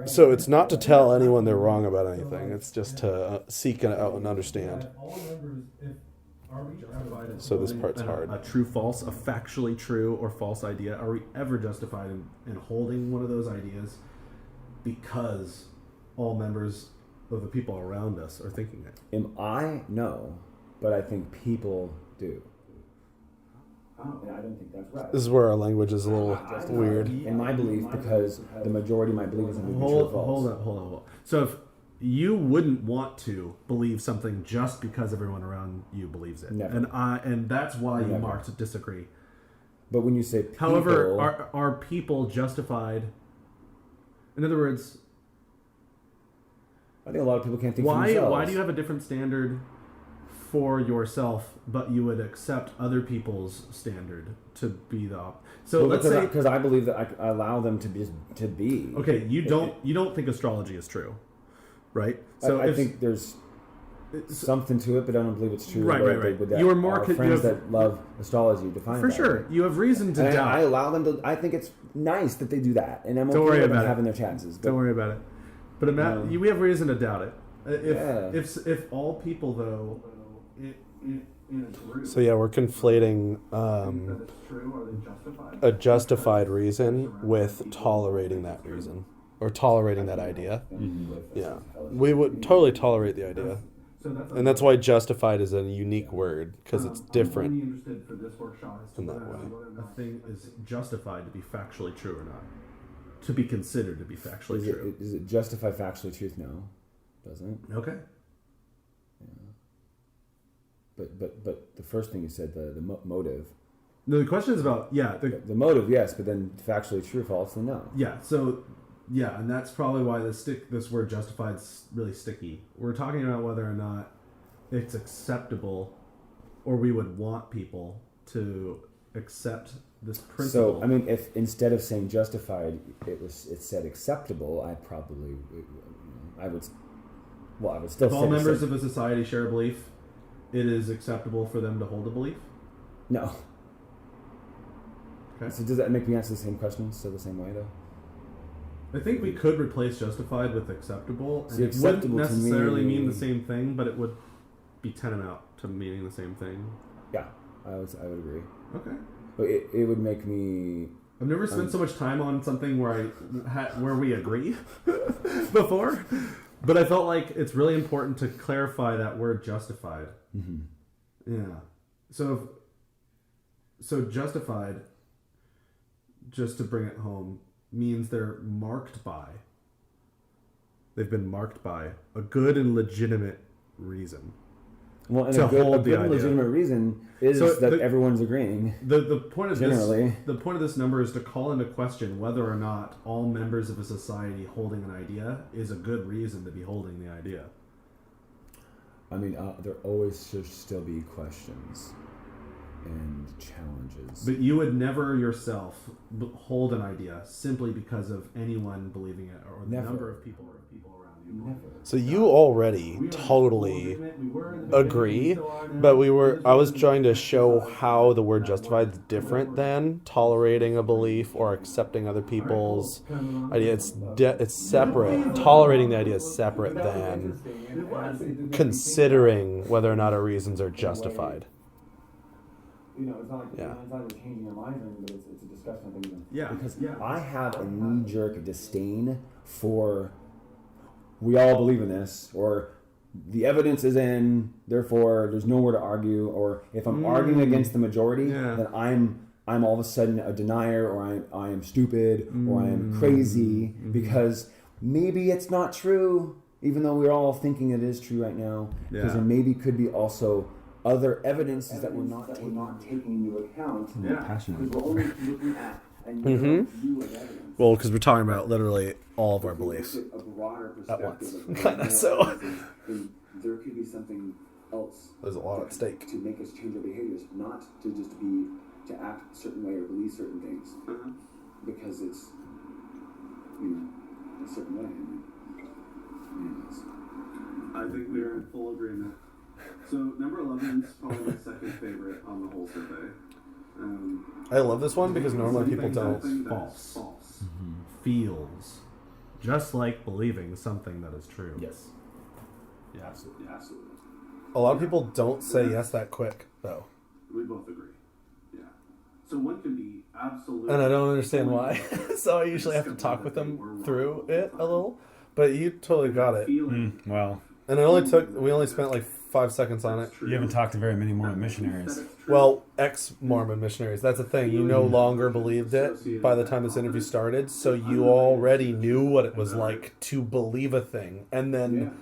So it's not to tell anyone they're wrong about anything. It's just to seek out and understand. So this part's hard. A true false, a factually true or false idea. Are we ever justified in holding one of those ideas because all members of the people around us are thinking it? Am I? No. But I think people do. I don't think that's right. This is where our language is a little weird. In my belief, because the majority of my belief is in true or false. Hold on. So if you wouldn't want to believe something just because everyone around you believes it, Never. and that's why you marked disagree. But when you say people, however, are people justified? In other words, I think a lot of people can't think for themselves. Why do you have a different standard for yourself, but you would accept other people's standard to be the so let's say because I believe that I allow them to be. Okay, you don't think astrology is true, right? So I think there's something to it, but I don't believe it's true. Right. With that, you are more friends that love astrology define for sure. Way. You have reason to doubt. I allow them to. I think it's nice that they do that, and I'm okay with them having their chances. Don't worry about it. But we have reason to doubt it. If all people though. So we're conflating a justified reason with tolerating that reason or tolerating that idea. Yeah, we would totally tolerate the idea, and that's why justified is a unique word because it's different in that way. A thing is justified to be factually true or not, to be considered to be factually true. Does it justify factually truth? No, doesn't. Okay. But the first thing you said, the motive. No, the question is about the motive, yes, but then factually true, false, then no. Yeah. So and that's probably why this word justified is really sticky. We're talking about whether or not it's acceptable, or we would want people to accept this principle. So I mean, if instead of saying justified, it said acceptable, I would still. If all members of a society share a belief, it is acceptable for them to hold a belief? No. Okay. So does that make me answer the same question still the same way, though? I think we could replace justified with acceptable. And it wouldn't necessarily mean the same thing, but it would be tantamount to meaning the same thing. Yeah, I would agree. Okay. But it would make me... I've never spent so much time on something where we agree before. But I felt like it's really important to clarify that word justified. Mm-hmm. Yeah. So justified, just to bring it home, means they've been marked by a good and legitimate reason. Well, and a good and legitimate reason is that everyone's agreeing. The point of this number is to call into question whether or not all members of a society holding an idea is a good reason to be holding the idea. I mean, there always should still be questions. and challenges. But you would never yourself hold an idea simply because of anyone believing it or the Never. number of people around you. Never. So you already totally agree, but I was trying to show how the word justified is different than tolerating a belief or accepting other people's idea. It's separate. Tolerating the idea is separate than considering whether or not our reasons are justified. You know, it's not like Yeah. we're changing our minds or anything, but it's a discussion of things. Yeah. Because I have a knee-jerk disdain for we all believe in this, or the evidence is in, therefore there's nowhere to argue, or if I'm arguing against the majority, then I'm all of a sudden a denier, or I am stupid, or I am crazy, because maybe it's not true, even though we're all thinking it is true right now, because there maybe could be also other evidences that we're not taking into account. Passionate. We're only looking at and view of evidence. Well, because we're talking about literally all of our beliefs A broader at once. perspective So there could be something else there's a lot at stake. to make us change our behaviors, not to just be to act a certain way or believe certain things because it's a certain way. Anyways. I think we are in full agreement. So number 11 is probably my second favorite on the whole survey. I love this one because normally people don't. False. Feels just like believing something that is true. Yes. Yeah, absolutely. A lot of people don't say yes that quick, though. We both agree. Yeah. So one can be absolutely. And I don't understand why. So I usually have to talk with them through it a little. But you totally got it. Well, And we only spent like 5 seconds on it. you haven't talked to very many Mormon missionaries. Well, ex-Mormon missionaries. That's the thing. You no longer believed it by the time this interview started. So you already knew what it was like to believe a thing. And then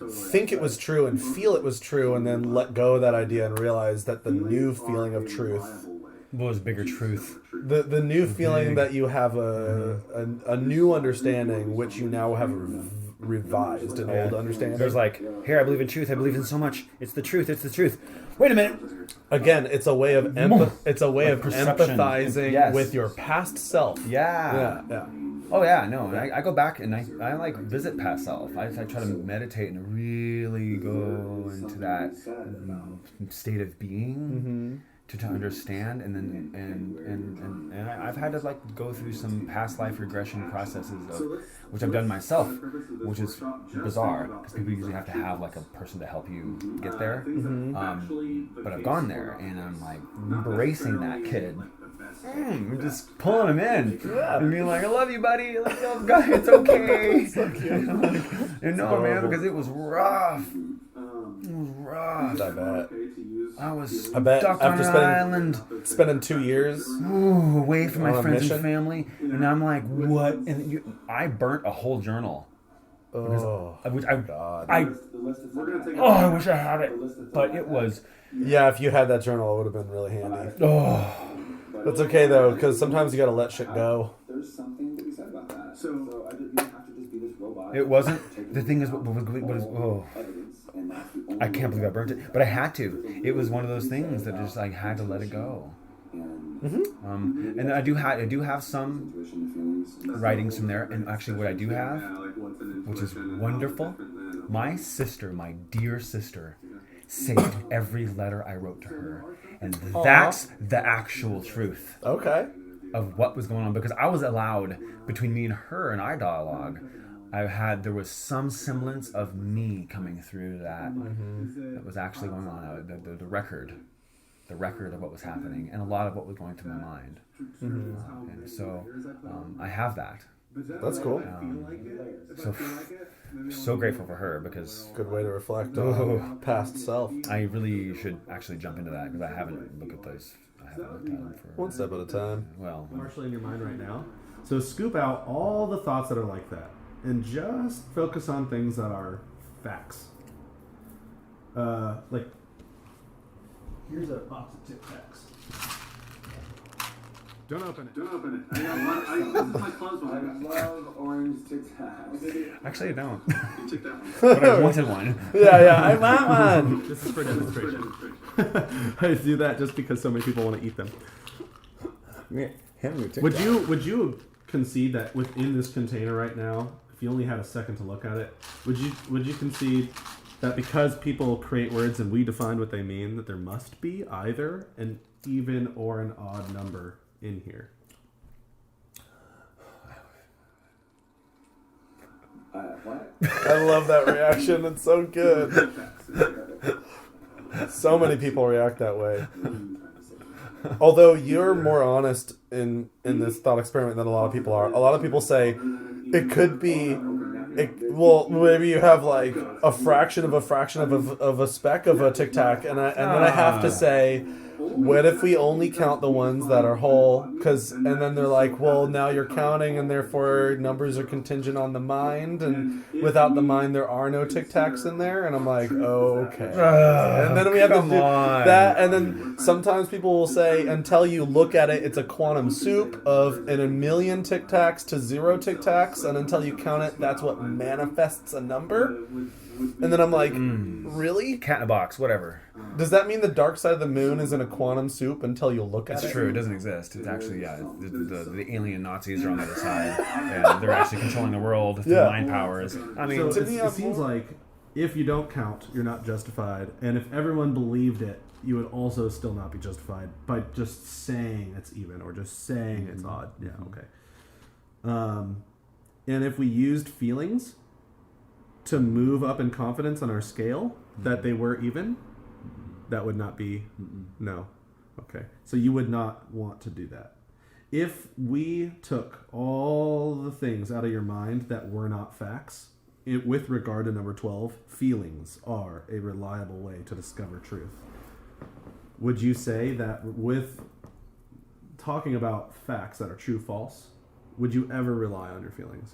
think it was true and feel it was true. And then let go of that idea and realize that the new feeling of truth. What was bigger truth? The new feeling that you have a new understanding, which you now have revised an old understanding. There's like, here, I believe in truth. I believe in so much. It's the truth. It's the truth. Wait a minute. Again, it's a way of perception. empathizing Yes. with your past self. Yeah. Yeah. Oh yeah, no. I go back and I like visit past self. I try to meditate and really go into that state of being. To understand, and then and I've had to like go through some past life regression processes which I've done myself, which is bizarre because people usually have to have like a person to help you get there. But I've gone there and I'm like embracing that kid. I'm just pulling him in and being like, I love you, buddy. Like, oh God, it's okay. And no, man, because it was rough. It was rough. I bet stuck on after an island, spending 2 years away from my on a friends mission? and family, and I'm like, what? And I burnt a whole journal. Oh, I wish I had it, but it was. yeah. If you had that journal, it would have been really handy. Oh, That's okay though, because sometimes you got to let shit go. There's something to be said about that. So I didn't have to just be this robot. it wasn't. The thing is, what is? Oh, Evidence, and that's the only I can't believe I burnt it, but I had to. It was one of those things that just like had to let it go. And I do have some writings from there, and actually what I do have, which is wonderful, my sister, my dear sister, saved every letter I wrote to her, and that's the actual truth Okay. of what was going on, because I was allowed, between me and her and our dialogue, there was some semblance of me coming through that was actually going on, the record of what was happening, and a lot of what was going through my mind. And so I have that. That's cool. So grateful for her, because Good way to reflect on past self. I really should actually jump into that, because I haven't looked at those. I haven't looked at them for One step at a time. well. Partially in your mind right now. So scoop out all the thoughts that are like that and just focus on things that are facts. Like, here's a box of Tic Tacs. Don't open it. Don't open it. I got one. This is my closed one. I love orange Tic Tacs. Actually, I don't. You took that one. But I wanted one. Yeah, I want one. This is for demonstration. I do that just because so many people want to eat them. Would you concede that within this container right now, if you only had a second to look at it, would you concede that because people create words and we define what they mean, that there must be either an even or an odd number in here? What? I love that reaction. It's so good. So many people react that way. Although you're more honest in this thought experiment than a lot of people are. A lot of people say it could be, well, maybe you have like a fraction of a speck of a Tic Tac, and then I have to say, what if we only count the ones that are whole? And then they're like, well, now you're counting, and therefore numbers are contingent on the mind, and without the mind, there are no Tic Tacs in there. And I'm like, oh, okay. And then we have to do that. And then sometimes people will say, until you look at it, it's a quantum soup of a million Tic Tacs to 0 Tic Tacs, and until you count it, that's what manifests a number. And then I'm like, really? Cat in a box, whatever. Does that mean the dark side of the moon is in a quantum soup until you look at it? It's true. It doesn't exist. It's actually, the alien Nazis are on the other side, and they're actually controlling the world through mind powers. I mean, so it seems like if you don't count, you're not justified, and if everyone believed it, you would also still not be justified by just saying it's even or just saying it's odd. Yeah, okay. And if we used feelings to move up in confidence on our scale that they were even, that would not be no. Okay, so you would not want to do that. If we took all the things out of your mind that were not facts, with regard to number 12, feelings are a reliable way to discover truth. Would you say that with talking about facts that are true, false, would you ever rely on your feelings?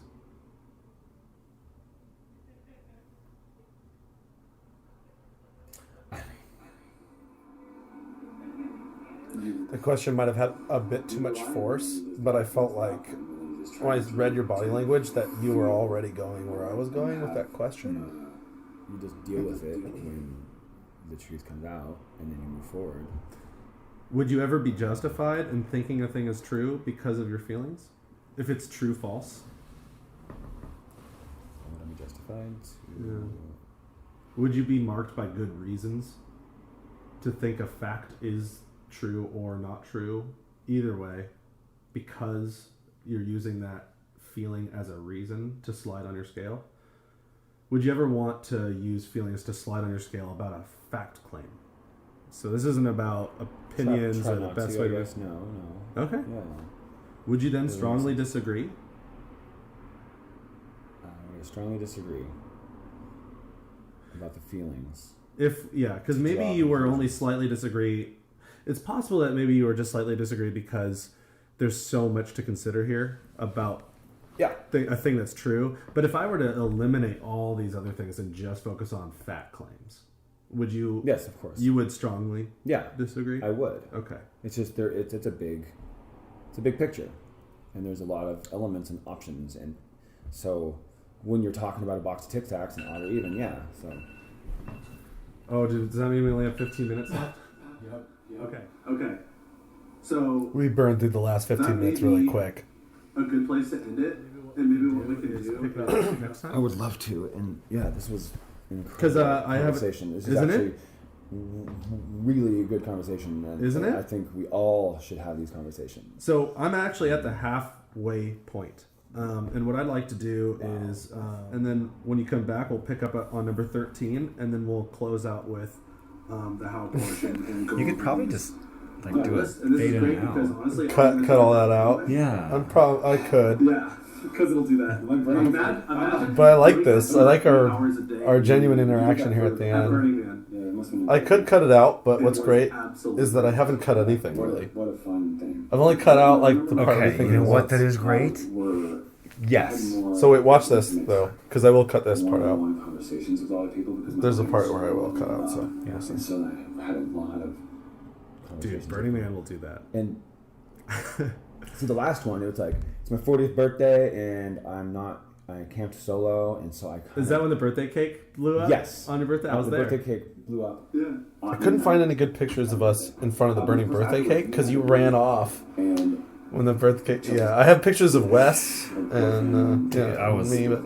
The question might have had a bit too much force, but I felt like when I read your body language that you were already going where I was going with that question. You just deal with it when the truth comes out, and then you move forward. Would you ever be justified in thinking a thing is true because of your feelings? If it's true, false? Would I be justified to... Yeah. Would you be marked by good reasons to think a fact is true or not true, either way, because you're using that feeling as a reason to slide on your scale? Would you ever want to use feelings to slide on your scale about a fact claim? So this isn't about opinions or the best way to... No. Okay. Yeah. Would you then strongly disagree? I strongly disagree about the feelings. Because maybe you were only slightly disagree. It's possible that maybe you were just slightly disagree because there's so much to consider here about a thing that's true. But if I were to eliminate all these other things and just focus on fact claims, would you? Yes, of course. You would strongly disagree? I would. Okay. It's just it's a big picture, and there's a lot of elements and options, and so when you're talking about a box of Tic Tacs and odd or even, so. Oh, does that mean we only have 15 minutes left? Yep. Okay. So We burned through the last 15 minutes really quick. a good place to end it, and maybe what we can do. Pick it up next time. I would love to, and this was incredible. Because I have, conversation. This is isn't actually it? really a good conversation, and Isn't it? I think we all should have these conversations. So I'm actually at the halfway point. And what I'd like to do is, and then when you come back, we'll pick up on number 13, and then we'll close out with the how portion. You could probably just do it And this fade is in great and because out. honestly, Cut all that out. Yeah. I could. Yeah, because it'll do that. Imagine But I like this. I like 8 hours a day. our genuine interaction here at the At end. Burning Man. I could cut it out, but It what's was great absolutely is that I haven't cut anything really. What a fun thing. I've only cut out like the part we Okay, think you know it what? was. That is great. We're Yes. So wait, watch this though, because I will cut this part out. one-on-one conversations with a lot of people because my There's a life part is where I will so, cut out. So and so I had a lot of Dude, Burning Man will do that. And So the last one, it was like, it's my 40th birthday, and I camped solo, and so I Is that when the birthday cake blew up? Yes. On your birthday? I was the there. birthday cake blew up. Yeah. I couldn't find any good pictures of us in front of the burning birthday cake because you ran off And when the birthday cake. Yeah, I have pictures of Wes and I was. me, but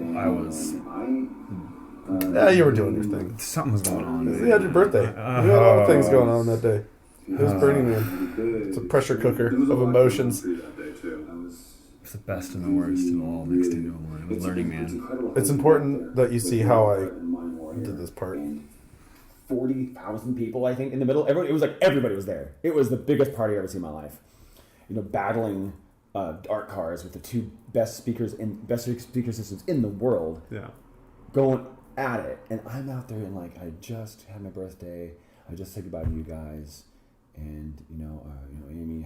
I you were doing your thing. Something was going on. You had your birthday. You had a lot of things going on that day. It was Burning Man. It's a pressure cooker of emotions. It's the best and the worst and all mixed into one. It was Learning Man. It's important that you see how I did this part. 40,000 people, I think, in the middle. It was like everybody was there. It was the biggest party I've ever seen in my life. Battling art cars with the two best speaker systems in the world. Yeah. Going at it, and I'm out there and like I just had my birthday. I just said goodbye to you guys, and Amy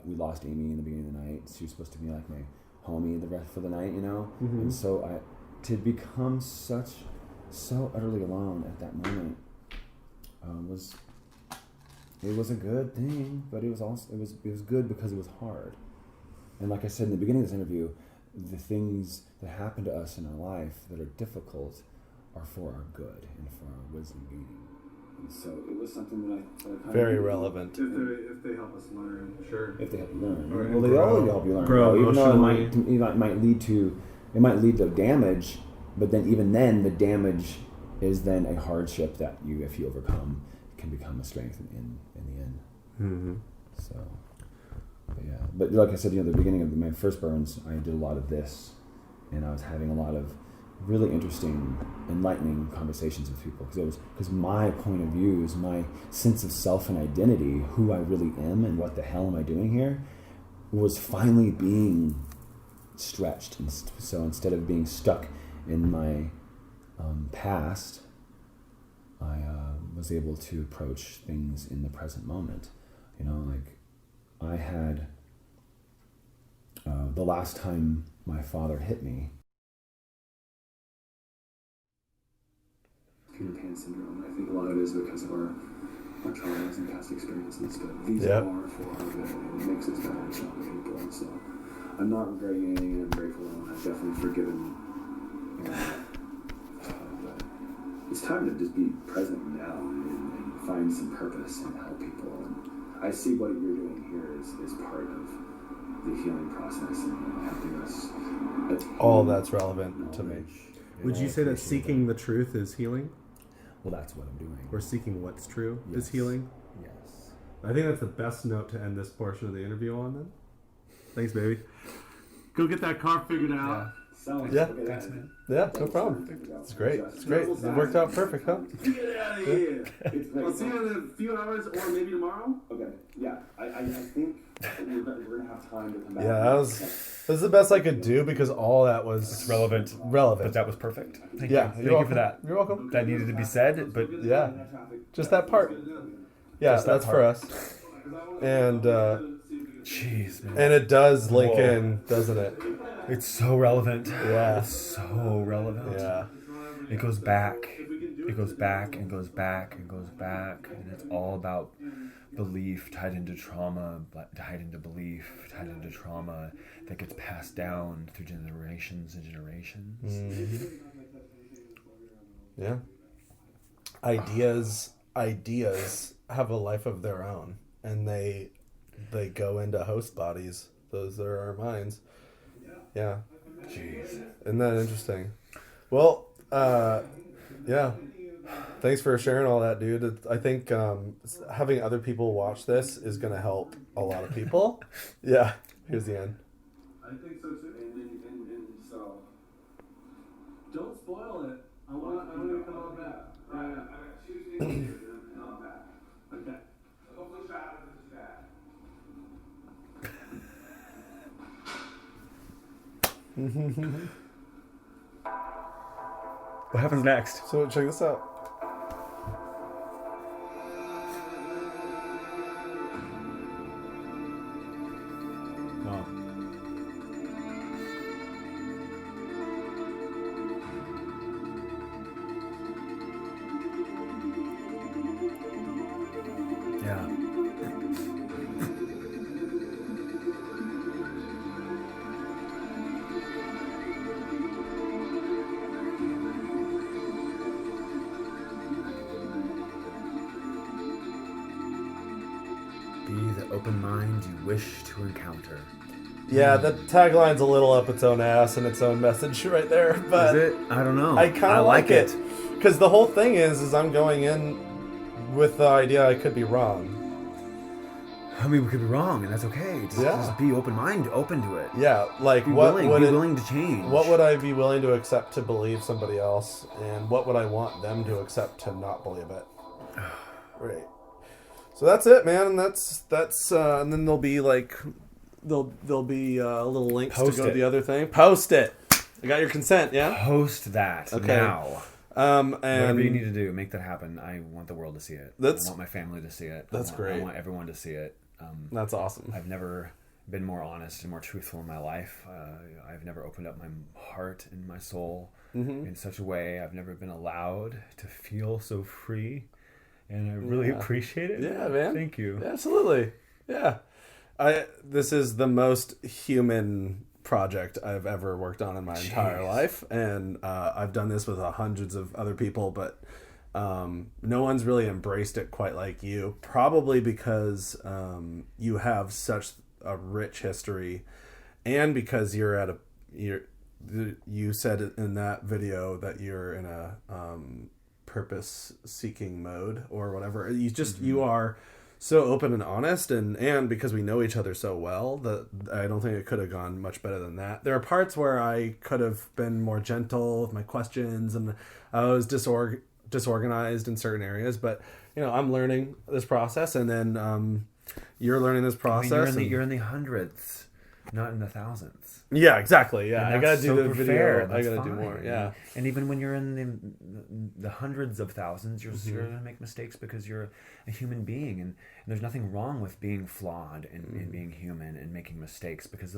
we lost Amy in the beginning of the night. She was supposed to be like my homie the rest of the night, Mm-hmm. and so to become so utterly alone at that moment was a good thing, but it was good because it was hard. And like I said in the beginning of this interview, the things that happen to us in our life that are difficult are for our good and for our wisdom gaining. And so it was something that I Very relevant. If they help us learn, sure. If they help you learn, Or well, they all help you learn. grow Even though emotionally. it might lead to damage, but then even then the damage is then a hardship that if you overcome, can become a strength in the end. Mm-hmm. So. But like I said, the beginning of my first burns, I did a lot of this, and I was having a lot of really interesting, enlightening conversations with people because my point of view is my sense of self and identity, who I really am, and what the hell am I doing here, was finally being stretched. And so instead of being stuck in my past, I was able to approach things in the present moment. I had the last time my father hit me. Peter Pan syndrome. I think a lot of it is because of our traumas and past experiences, but these are for our good, and it makes us better as other people. And so I'm not regretting anything, and I'm grateful, and I've definitely forgiven. But it's time to just be present now and find some purpose and help people. And I see what you're doing here is part of the healing process and helping us. All that's relevant to me. Would you say that seeking the truth is healing? Well, that's what I'm doing. Or seeking what's true is Yes. healing? Yes. I think that's the best note to end this portion of the interview on then. Thanks, baby. Go get that car figured out. Yeah. Yeah, no problem. It's great. It's great. It worked out perfect, huh? Get out of here. I'll see you in a few hours or maybe tomorrow. Okay. Yeah. I think we're gonna have time to come back. Yeah, that was the best I could do because all that was Relevant. relevant. But that was perfect. Thank Yeah, you. you're Thank you for welcome. that. You're welcome. That needed to be said, but Yeah, just that part. Yeah, Just that that's for part. us. And jeez, man. and it does link Whoa. in, doesn't it? It's so relevant. Yeah. It's so relevant. Yeah. It goes back. It goes back and goes back and goes back. And it's all about belief tied into trauma, tied into belief, tied into trauma that gets passed down through generations and generations. Mm-hmm. Yeah. Ideas have a life of their own, and they go into host bodies. Those are our minds. Yeah. Jeez. Isn't that interesting? Well, yeah. Thanks for sharing all that, dude. I think having other people watch this is going to help a lot of people. Yeah. Here's the end. I think so too. And so don't spoil it. I want to come on back. Yeah. I got Tuesday and I'm back. Okay. Hopefully Travis is back. What happens next? So check this out. Oh. Yeah. ones you wish to encounter. Yeah, the tagline's a little up its own ass and its own message right there, but Is it? I don't know. I kind of like it. Because the whole thing is I'm going in with the idea I could be wrong. I mean, we could be wrong, and that's okay. Just be open to it. Yeah, like Be what willing, would be it, willing to change. what would I be willing to accept to believe somebody else, and what would I want them to accept to not believe it? Right. So that's it, man. And that's and then there'll be like there'll be little links Post to go it. to the other thing. Post it. I got your consent, yeah? Post that now. And Whatever you need to do, make that happen. I want the world to see it. I want my family to see it. That's great. I want everyone to see it. That's awesome. I've never been more honest and more truthful in my life. I've never opened up my heart and my soul in such a way. I've never been allowed to feel so free, and I really appreciate it. Yeah, man. Thank you. Absolutely. Yeah. This is the most human project I've ever worked on in my entire life, and I've done this with hundreds of other people, but no one's really embraced it quite like you, probably because you have such a rich history, and because you said in that video that you're in a purpose seeking mode or whatever. You are so open and honest, and because we know each other so well, that I don't think it could have gone much better than that. There are parts where I could have been more gentle with my questions, and I was disorganized in certain areas, but I'm learning this process, and then you're learning this process. You're in the hundreds, not in the thousands. Yeah, exactly. Yeah, And I gotta do the super video. fair. I That's gotta do fine. more. Yeah, and even when you're in the hundreds of thousands, you're gonna make mistakes because you're a human being, and there's nothing wrong with being flawed and being human and making mistakes, because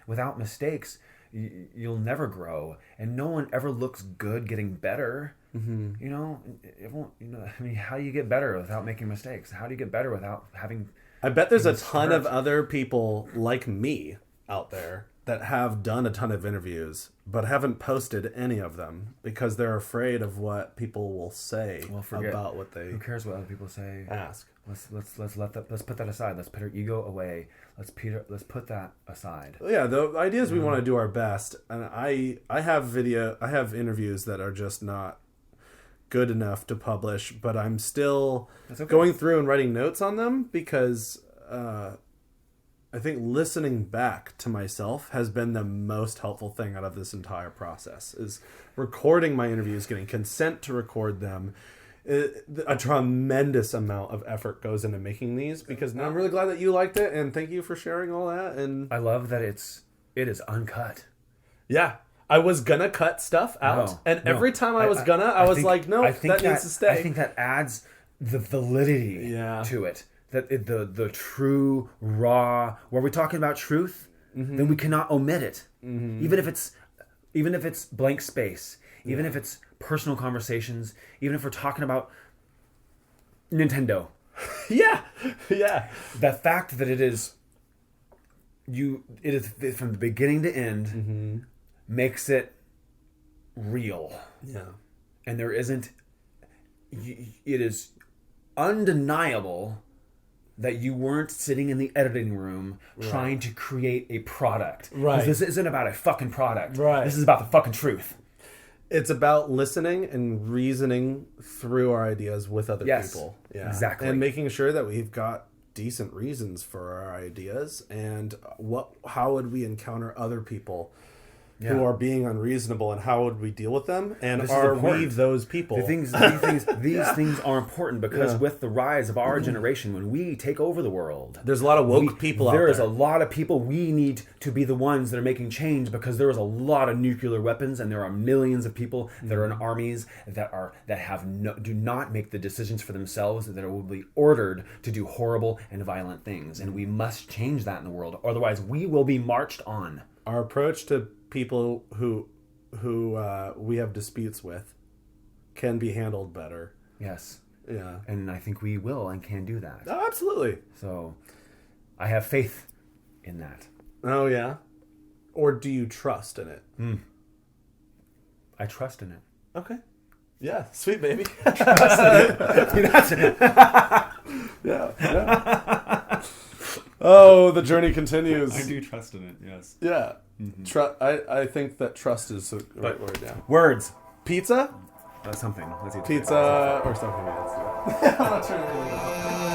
without mistakes, you'll never grow, and no one ever looks good getting better. Everyone, I mean, how do you get better without making mistakes? How do you get better without having? I bet there's a ton of other people like me out there that have done a ton of interviews but haven't posted any of them because they're afraid of what people will say about what they. Who cares what other people say? Ask. Let's put that aside. Let's put our ego away. Let's put that aside. Yeah, the idea is we want to do our best, and I have interviews that are just not good enough to publish, but I'm still going through and writing notes on them because I think listening back to myself has been the most helpful thing out of this entire process, is recording my interviews, getting consent to record them. A tremendous amount of effort goes into making these, because I'm really glad that you liked it, and thank you for sharing all that. And I love that it is uncut. Yeah. I was gonna cut stuff out, every time I was like, no, that needs to stay. I think that adds the validity to it. That the true, raw, where we're talking about truth, then we cannot omit it. Even if it's blank space, even if it's personal conversations, even if we're talking about Nintendo. Yeah. The fact that it is from the beginning to end makes it real. Yeah. And there isn't, it is undeniable that you weren't sitting in the editing room trying to create a product. Right. This isn't about a fucking product. Right. This is about the fucking truth. It's about listening and reasoning through our ideas with other people. Yeah. Exactly. And making sure that we've got decent reasons for our ideas, and how would we encounter other people who are being unreasonable, and how would we deal with them, and are we those people? These things are important because with the rise of our generation, when we take over the world, there's a lot of woke people out there. There is a lot of people. We need to be the ones that are making change, because there is a lot of nuclear weapons, and there are millions of people that are in armies that do not make the decisions for themselves, that will be ordered to do horrible and violent things, and we must change that in the world. Otherwise, we will be marched on. Our approach to people who we have disputes with can be handled better. Yes. Yeah. And I think we will and can do that. Oh, absolutely. So I have faith in that. Oh, yeah? Or do you trust in it? I trust in it. Okay. Yeah. Sweet, baby. Trust in it. Yeah. Oh, the journey continues. I do trust in it. Yes. Yeah. I think that trust is the right word. Yeah. Words. Pizza. That's something. Let's eat Pizza or something else. I'm not trying to